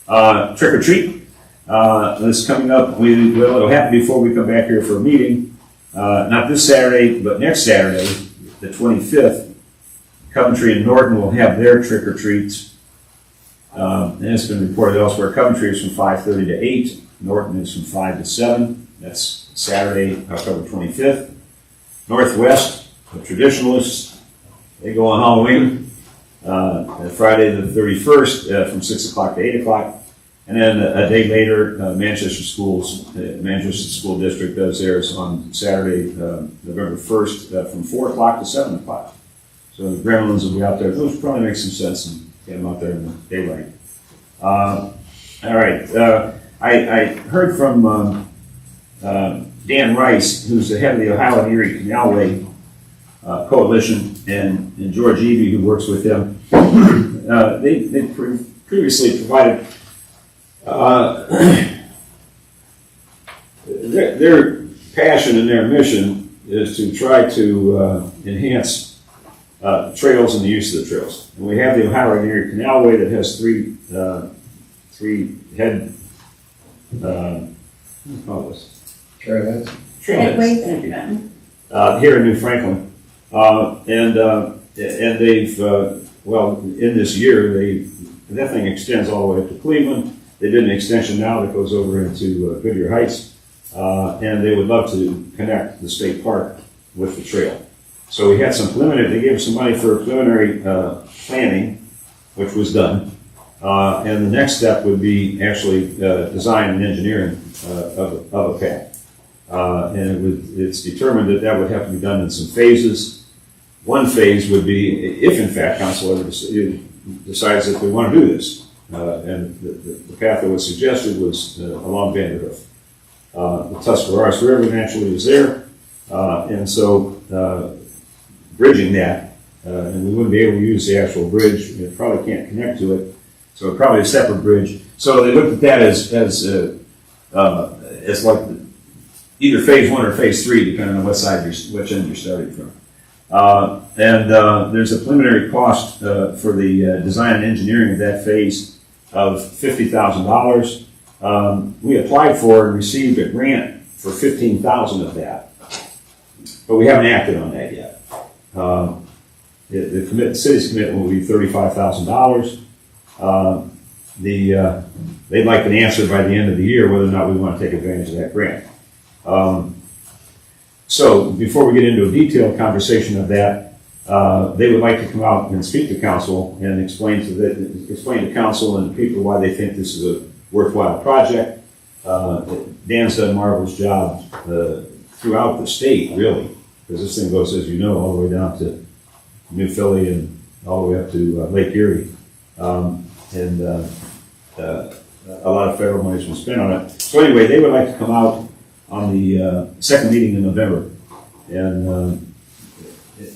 Trick or treat. This is coming up. It'll happen before we come back here for a meeting. Not this Saturday, but next Saturday, the 25th. Coventry and Norton will have their trick or treats. And it's been reported elsewhere. Coventry is from 5:30 to 8. Norton is from 5 to 7. That's Saturday, October 25th. Northwest, the traditionalists, they go on Halloween. Friday the 31st from 6 o'clock to 8 o'clock. And then a day later, Manchester School District does theirs on Saturday, November 1st from 4 o'clock to 7 o'clock. So the gremlins will be out there. Those probably make some sense and get them out there in the daylight. All right. I heard from Dan Rice, who's the head of the Ohio and Erie Canalway Coalition, and George Eby, who works with them. They previously provided their passion and their mission is to try to enhance trails and the use of the trails. And we have the Ohio Area Canalway that has three head, what's it called this? Trailheads. Trailheads. Thank you. Here in New Franklin. And they've, well, in this year, that thing extends all the way up to Cleveland. They did an extension now that goes over into Goodyear Heights. And they would love to connect the state park with the trail. So we had some preliminary, they gave us some money for preliminary planning, which was done. And the next step would be actually design and engineering of a path. And it's determined that that would have to be done in some phases. One phase would be, if in fact council ever decides that they want to do this. And the path that was suggested was along Vanderhoof. The Tuscarawas River naturally is there. And so bridging that, and we wouldn't be able to use the actual bridge. We probably can't connect to it. So probably a separate bridge. So they looked at that as like either phase 1 or phase 3, depending on which end you're starting from. And there's a preliminary cost for the design and engineering of that phase of $50,000. We applied for and received a grant for $15,000 of that, but we haven't acted on that yet. The city's commitment will be $35,000. They'd like an answer by the end of the year whether or not we want to take advantage of that grant. So before we get into a detailed conversation of that, they would like to come out and speak to council and explain to council and people why they think this is a worthwhile project. Dan's done a marvelous job throughout the state, really, because this thing goes, as you know, all the way down to New Philly and all the way up to Lake Erie. And a lot of federal money's been spent on it. So anyway, they would like to come out on the second meeting in November and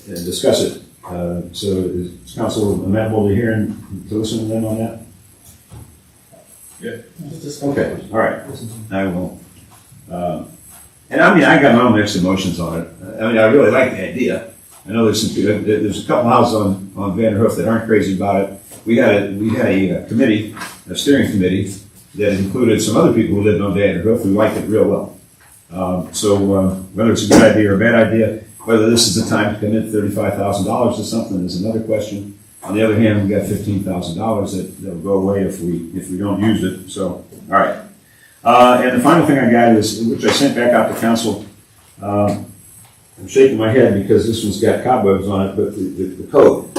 discuss it. So is council amenable to hearing, to listen to them on that? Yeah. Okay, all right. I will. And I mean, I got my own mixed emotions on it. I mean, I really like the idea. I know there's a couple houses on Vanderhoof that aren't crazy about it. We had a committee, a steering committee, that included some other people who lived on Vanderhoof. We liked it real well. So whether it's a good idea or a bad idea, whether this is the time to commit $35,000 to something is another question. On the other hand, we got $15,000 that will go away if we don't use it. So, all right. And the final thing I got is, which I sent back out to council. I'm shaking my head because this one's got cobwebs on it, but the code.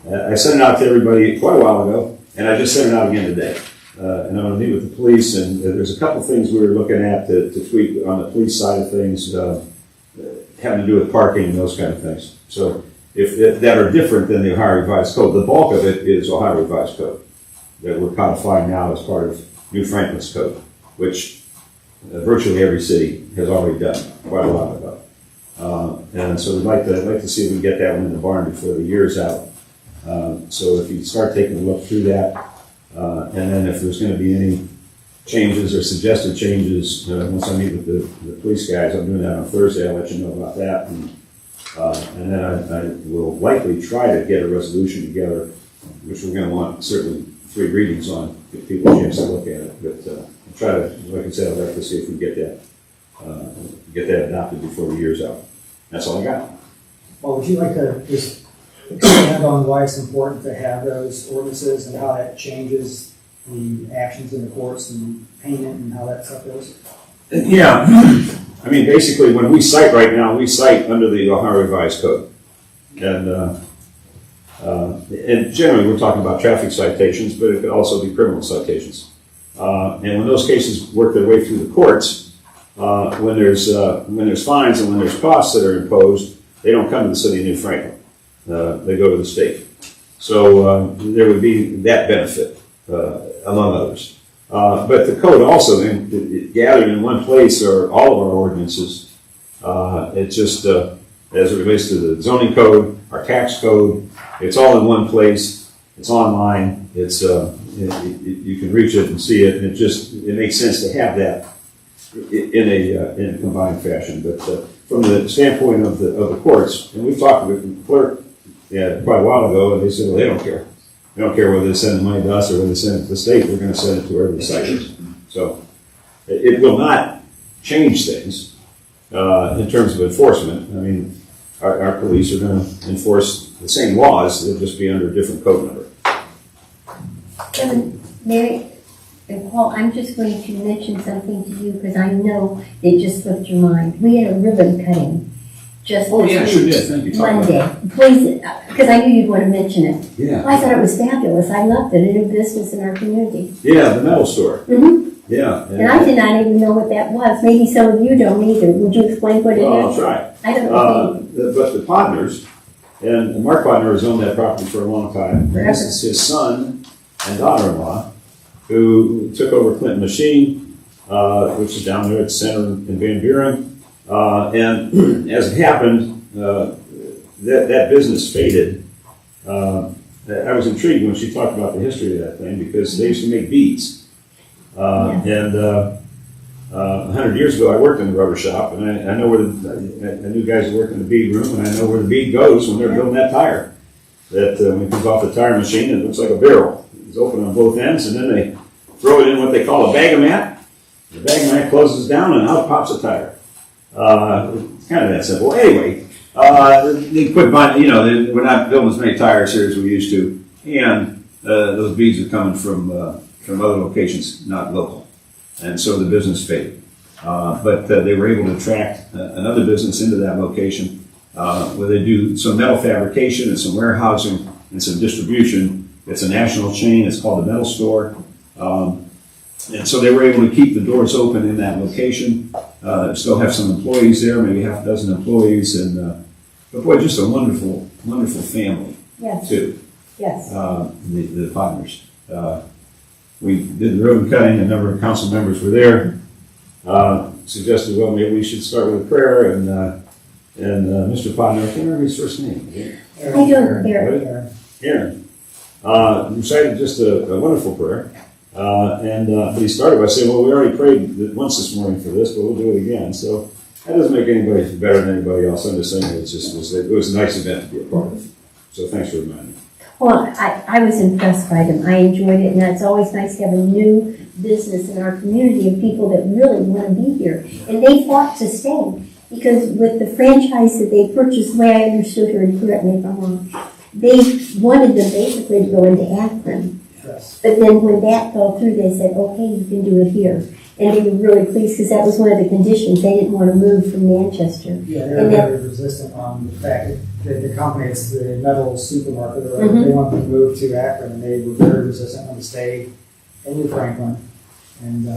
I sent it out to everybody quite a while ago, and I just sent it out again today. And I'm going to meet with the police, and there's a couple things we were looking at to tweak on the police side of things, having to do with parking and those kind of things. So if that are different than the Ohio Revised Code. The bulk of it is Ohio Revised Code that we're codifying now as part of New Franklin's code, which virtually every city has already done quite a while ago. And so we'd like to see if we can get that one in the barn before the year's out. So if you start taking a look through that, and then if there's going to be any changes or suggested changes, once I meet with the police guys, I'm doing that on Thursday, I'll let you know about that. And then I will likely try to get a resolution together, which we're going to want certainly 3 readings on, give people a chance to look at it. But I'll try to, like I said, I'd like to see if we can get that adopted before the year's out. That's all I got. Well, would you like to just expand on why it's important to have those ordinances and how that changes the actions in the courts and payment and how that stuff goes? Yeah. I mean, basically, when we cite right now, we cite under the Ohio Revised Code. And generally, we're talking about traffic citations, but it could also be criminal citations. And when those cases work their way through the courts, when there's fines and when there's costs that are imposed, they don't come to the city of New Franklin. They go to the state. So there would be that benefit, among others. But the code also, gathered in one place are all of our ordinances. It's just, as it relates to the zoning code, our tax code, it's all in one place. It's online. It's you can reach it and see it, and it makes sense to have that in a combined fashion. But from the standpoint of the courts, and we've talked with the clerk quite a while ago, and they said, well, they don't care. They don't care whether they send the money to us or whether they send it to the state. We're going to send it to wherever the site is. So it will not change things in terms of enforcement. I mean, our police are going to enforce the same laws. They'll just be under a different code number. Kevin, Mary, and Paul, I'm just going to mention something to you because I know it just slipped your mind. We had a ribbon cutting just Oh, yeah, this sure week, did. Thank you. Talk about Monday. Please, because I knew you'd want to mention it. Yeah. I thought it was fabulous. I loved it. A new business in our community. Yeah, the metal store. Mm-hmm. Yeah. And I did not even know what that was. Maybe some of you don't either. Would you explain what it Well, is? I'll try. I don't know. But the Podners, and Mark Podner has owned that property for a long time. Forever. This is his son and daughter-in-law who took over Clinton Machine, which is down there at the center in Van Buren. And as it happened, that business faded. I was intrigued when she talked about the history of that thing because they used to make beads. And 100 years ago, I worked in the rubber shop, and I know where I knew guys who worked in the bead room, and I know where the bead goes when they're building that tire. That when it comes off the tire machine, it looks like a barrel. It's open on both ends, and then they throw it in what they call a bag-o-mat. The bag-o-mat closes down, and out pops a tire. It's kind of that simple. Anyway, they quit buying. We're not building as many tires here as we used to, and those beads are coming from other locations, not local. And so the business faded. But they were able to attract another business into that location where they do some metal fabrication and some warehousing and some distribution. It's a national chain. It's called the Metal Store. And so they were able to keep the doors open in that location, still have some employees there, maybe half a dozen employees. But boy, just a wonderful, wonderful family, Yes. too, Yes. the Podners. We did the ribbon cutting, a number of council members were there, suggested, well, maybe we should start with a prayer, and Mr. Podner, I can't remember his first name. I don't care. Aaron. Recited just a wonderful prayer, but he started by saying, well, we already prayed once this morning for this, but we'll do it again. So that doesn't make anybody better than anybody else. I'm just saying it was a nice event to be a part of. So thanks for reminding me. Well, I was impressed by them. I enjoyed it, and it's always nice to have a new business in our community of people that really want to be here. And they fought to stay, because with the franchise that they purchased, the way I understood her, and correct me if I'm wrong, they wanted them basically to go into Akron. Yes. But then when that fell through, they said, okay, you can do it here. And they were really pleased, because that was one of the conditions. They didn't want to move from Manchester. Yeah, they're very resistant on the fact that the company, it's the metal supermarket, or whatever, they wanted to move to Akron, and they were very resistant on to stay in New Franklin. And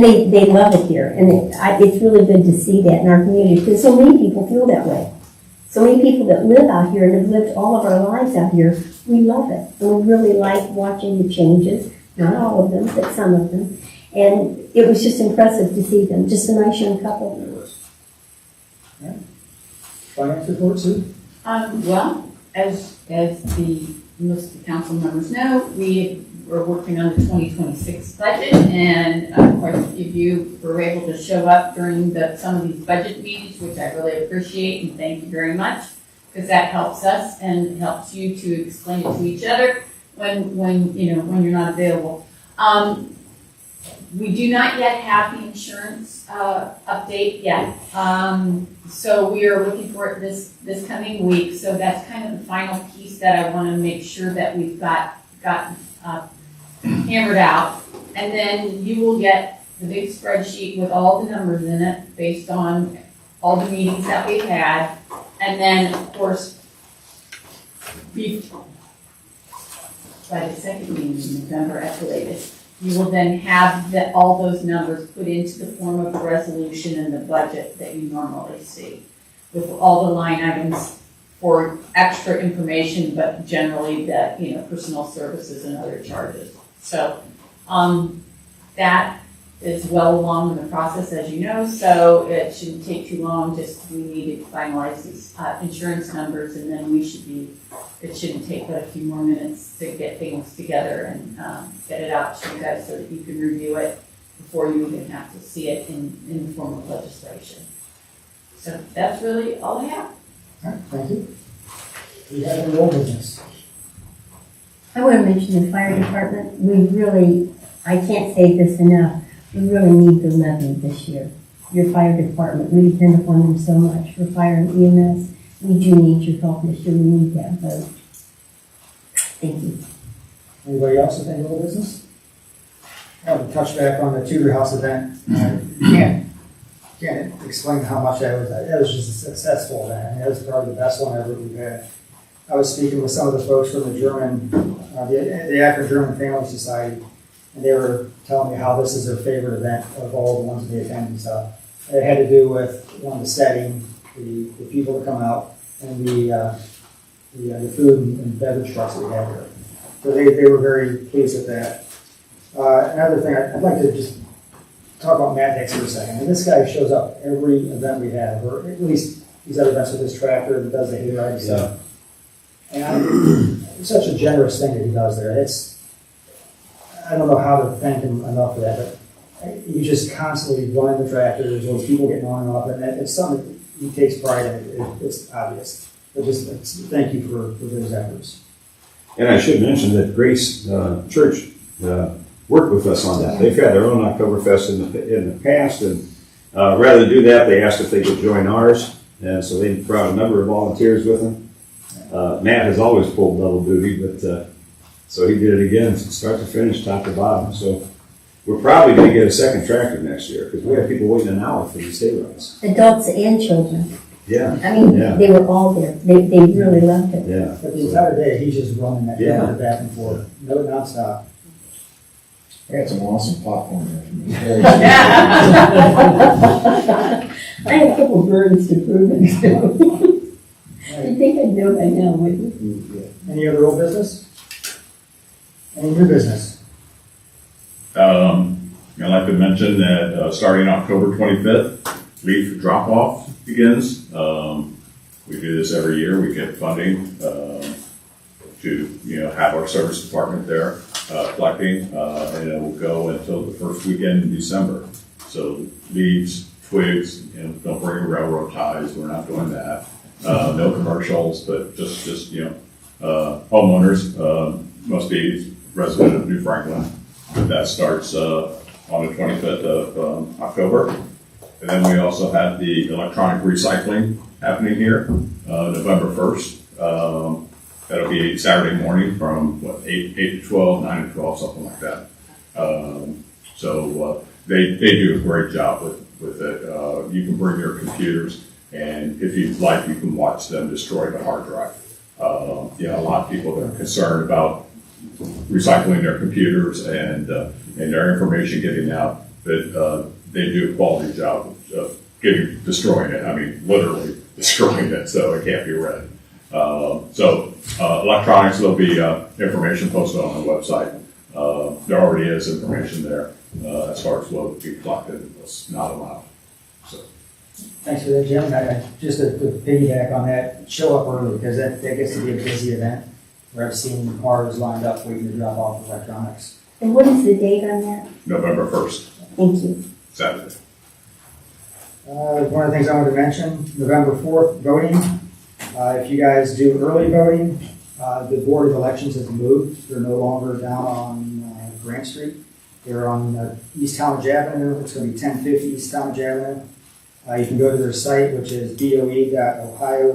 they love it here, and it's really good to see that in our community, because so many people feel that way. So many people that live out here and have lived all of our lives out here, we love it. And we really like watching the changes, not all of them, but some of them. And it was just impressive to see them, just a nice young couple. finance report, Sue? Well, as most of the council members know, we were working on the 2026 budget, and of course, if you were able to show up during some of these budget meetings, which I really appreciate, and thank you very much, because that helps us and helps you to explain it to each other when you're not available. We do not yet have the insurance update yet. So we are looking for it this coming week. So that's kind of the final piece that I want to make sure that we've got hammered out. And then you will get the big spreadsheet with all the numbers in it based on all the meetings that we've had. And then, of course, by the second meeting in November at the latest, you will then have all those numbers put into the form of a resolution and the budget that you normally see, with all the line items for extra information, but generally the personal services and other charges. So that is well along in the process, as you know, so it shouldn't take too long. Just we need to finalize these insurance numbers, and then it shouldn't take but a few more minutes to get things together and get it out to you guys so that you can review it before you even have to see it in the form of legislation. So that's really all I have. All right, thank you. Do you have any old business? I want to mention the fire department. We really, I can't say this enough, we really need the levy this year. Your fire department, we depend upon them so much for fire and EMS. We do need your help this year. We need that vote. Thank you. Anybody else with any old business? I want to touch back on the Tudor House event. Can't explain how much that was just a successful event. That was probably the best one ever we've had. I was speaking with some of the folks from the German, the Akron German Family Society, and they were telling me how this is their favorite event of all the ones they attended. So it had to do with the setting, the people that come out, and the food and beverage trucks that we had there. So they were very pleased with that. Another thing, I'd like to just talk about Matt Hicks for a second. And this guy shows up every event we have, or at least he's at events with his tractor and does the hayride stuff. And it's such a generous thing that he does there. I don't know how to thank him enough for that, but he's just constantly running the tractors, those people getting on and off, and it's something he takes pride in. It's obvious. But just thank you for those efforts. And I should mention that Grace Church worked with us on that. They've had their own Oktoberfest in the past, and rather than do that, they asked if they could join ours, and so they brought a number of volunteers with them. Matt has always pulled double duty, but so he did it again, start to finish, top to bottom. So we're probably going to get a second tractor next year because we have people waiting an hour for these day rides. Adults and children. Yeah. I mean, Yeah. they were all there. They really loved it. Yeah. But the entire day, he's just running that Yeah. back and forth, no nonstop. I had some awesome popcorn there for me. I had a couple birds to prove it to. I think I'd know by now, wouldn't you? Any other old business? Any new business? I'd like to mention that starting October 25th, leaf drop-off begins. We do this every year. We get funding to have our service department there collecting, and it will go until the first weekend in December. So leaves, twigs, don't bring railroad ties. We're not doing that. No commercials, but just homeowners must be resident of New Franklin. That starts on the 25th of October. And then we also have the electronic recycling happening here, November 1st. That'll be Saturday morning from 8 to 12, 9 to 12, something like that. So they do a great job with it. You can bring your computers, and if you'd like, you can watch them destroy the hard drive. A lot of people are concerned about recycling their computers and their information getting out, but they do a quality job of destroying it. I mean, literally destroying it, so it can't be read. Electronics, there'll be information posted on the website. There already is information there as far as what would be collected and what's not allowed. So. Thanks for that, Jim. Just to piggyback on that, show up early because that gets to be a busy event where I've seen cars lined up waiting to drop off electronics. And what is the date on that? November 1st, Thank you. Saturday. One of the things I wanted to mention, November 4th, voting. If you guys do early voting, the Board of Elections has moved. They're no longer down on Grant Street. They're on East Talmadge Avenue. It's going to be 1050 East Talmadge Avenue. You can go to their site, which is doe.ohio.gov,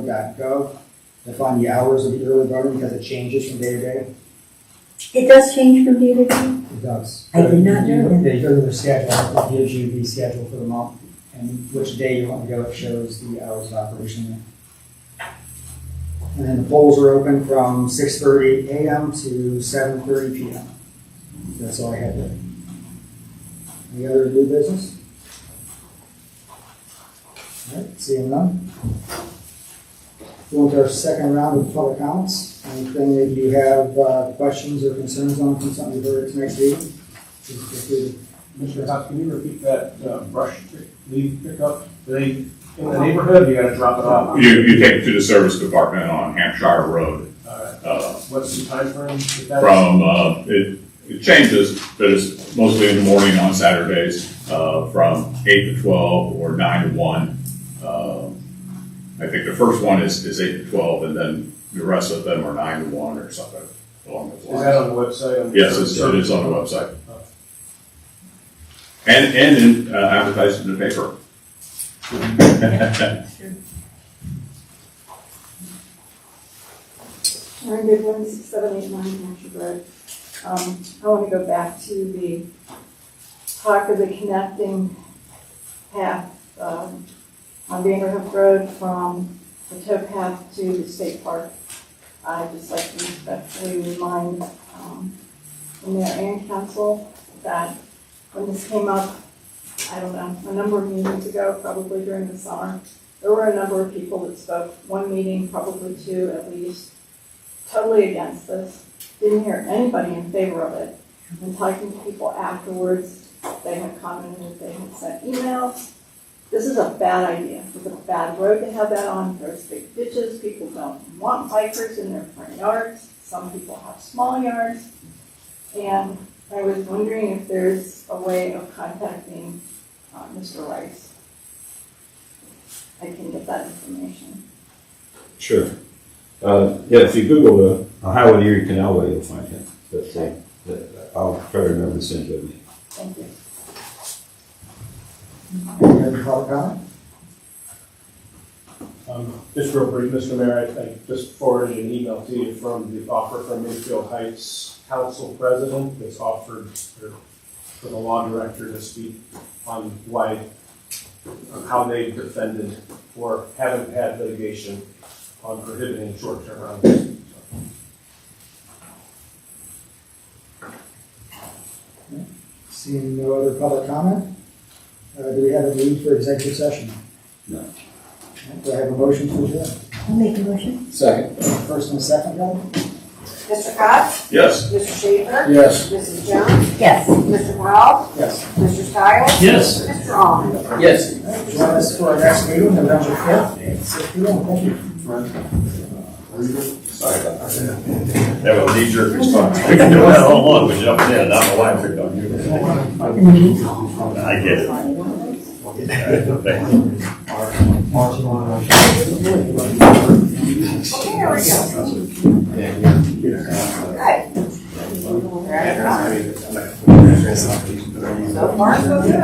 to find the hours of the early voting because it changes from day to day. It does change from day to day? It does. I did not know that. You go to their schedule, it gives you the schedule for the month and which day you want to go. It shows the hours of operation there. And then the polls are open from 6:30 a.m. to 7:30 p.m. That's all I have there. Any other new business? All right, seeing none. Going to our second round of public comments. Anything that you have questions or concerns on from something you've heard at tonight's meeting? Mr. House, can you repeat that brush leaf pickup? Do they, in the neighborhood, you gotta drop it off? You take it to the service department on Hampshire Road. What's the time frame? It changes, but it's mostly in the morning on Saturdays, from 8 to 12 or 9 to 1. I think the first one is 8 to 12, and then the rest of them are 9 to 1 or something along those lines. Is that on the website? Yes, it is on the website. And in, advertised in the paper. Sharon Goodwin, 6789 Hampshire Road. I want to go back to the talk of the connecting path on Vanderhook Road from the towpath to the state park. I'd just like to respectfully remind the mayor and council that when this came up, I don't know, a number of meetings ago, probably during the summer, there were a number of people that spoke, one meeting, probably two at least, totally against this. Didn't hear anybody in favor of it. And talking to people afterwards, they had commented, they had sent emails. This is a bad idea. It's a bad road to have that on. There's big ditches. People don't want bikers in their front yards. Some people have small yards. And I was wondering if there's a way of contacting Mr. Rice. I can get that information. Sure. Yeah, if you Google the Ohio and Erie Canalway, you'll find him. But I'll try to remember to send you a link. Thank you. Any other public comment? Just real brief, Mr. Mayor, I just forwarded an email to you from the offer from Midfield Heights Council President that's offered for the law director to speak on on how they defended or haven't had litigation on prohibiting short-term rentals. Seeing no other public comment, do we have a need for executive session? No. Do I have a motion to adjourn? I'll make a motion. Second. First and second, John? Mr. Cox? Yes. Mr. Schaefer? Yes. Mrs. Jones? Yes. Mr. Powell? Yes. Mr. Stiles? Yes. Mr. Almond? Yes. Join us for our next meeting, November 5th, 6 p.m. Thank you. Sorry about that. That was a knee-jerk response. We can do that all along, we jumped in, I don't know why I picked on you. I get it. So far, so good.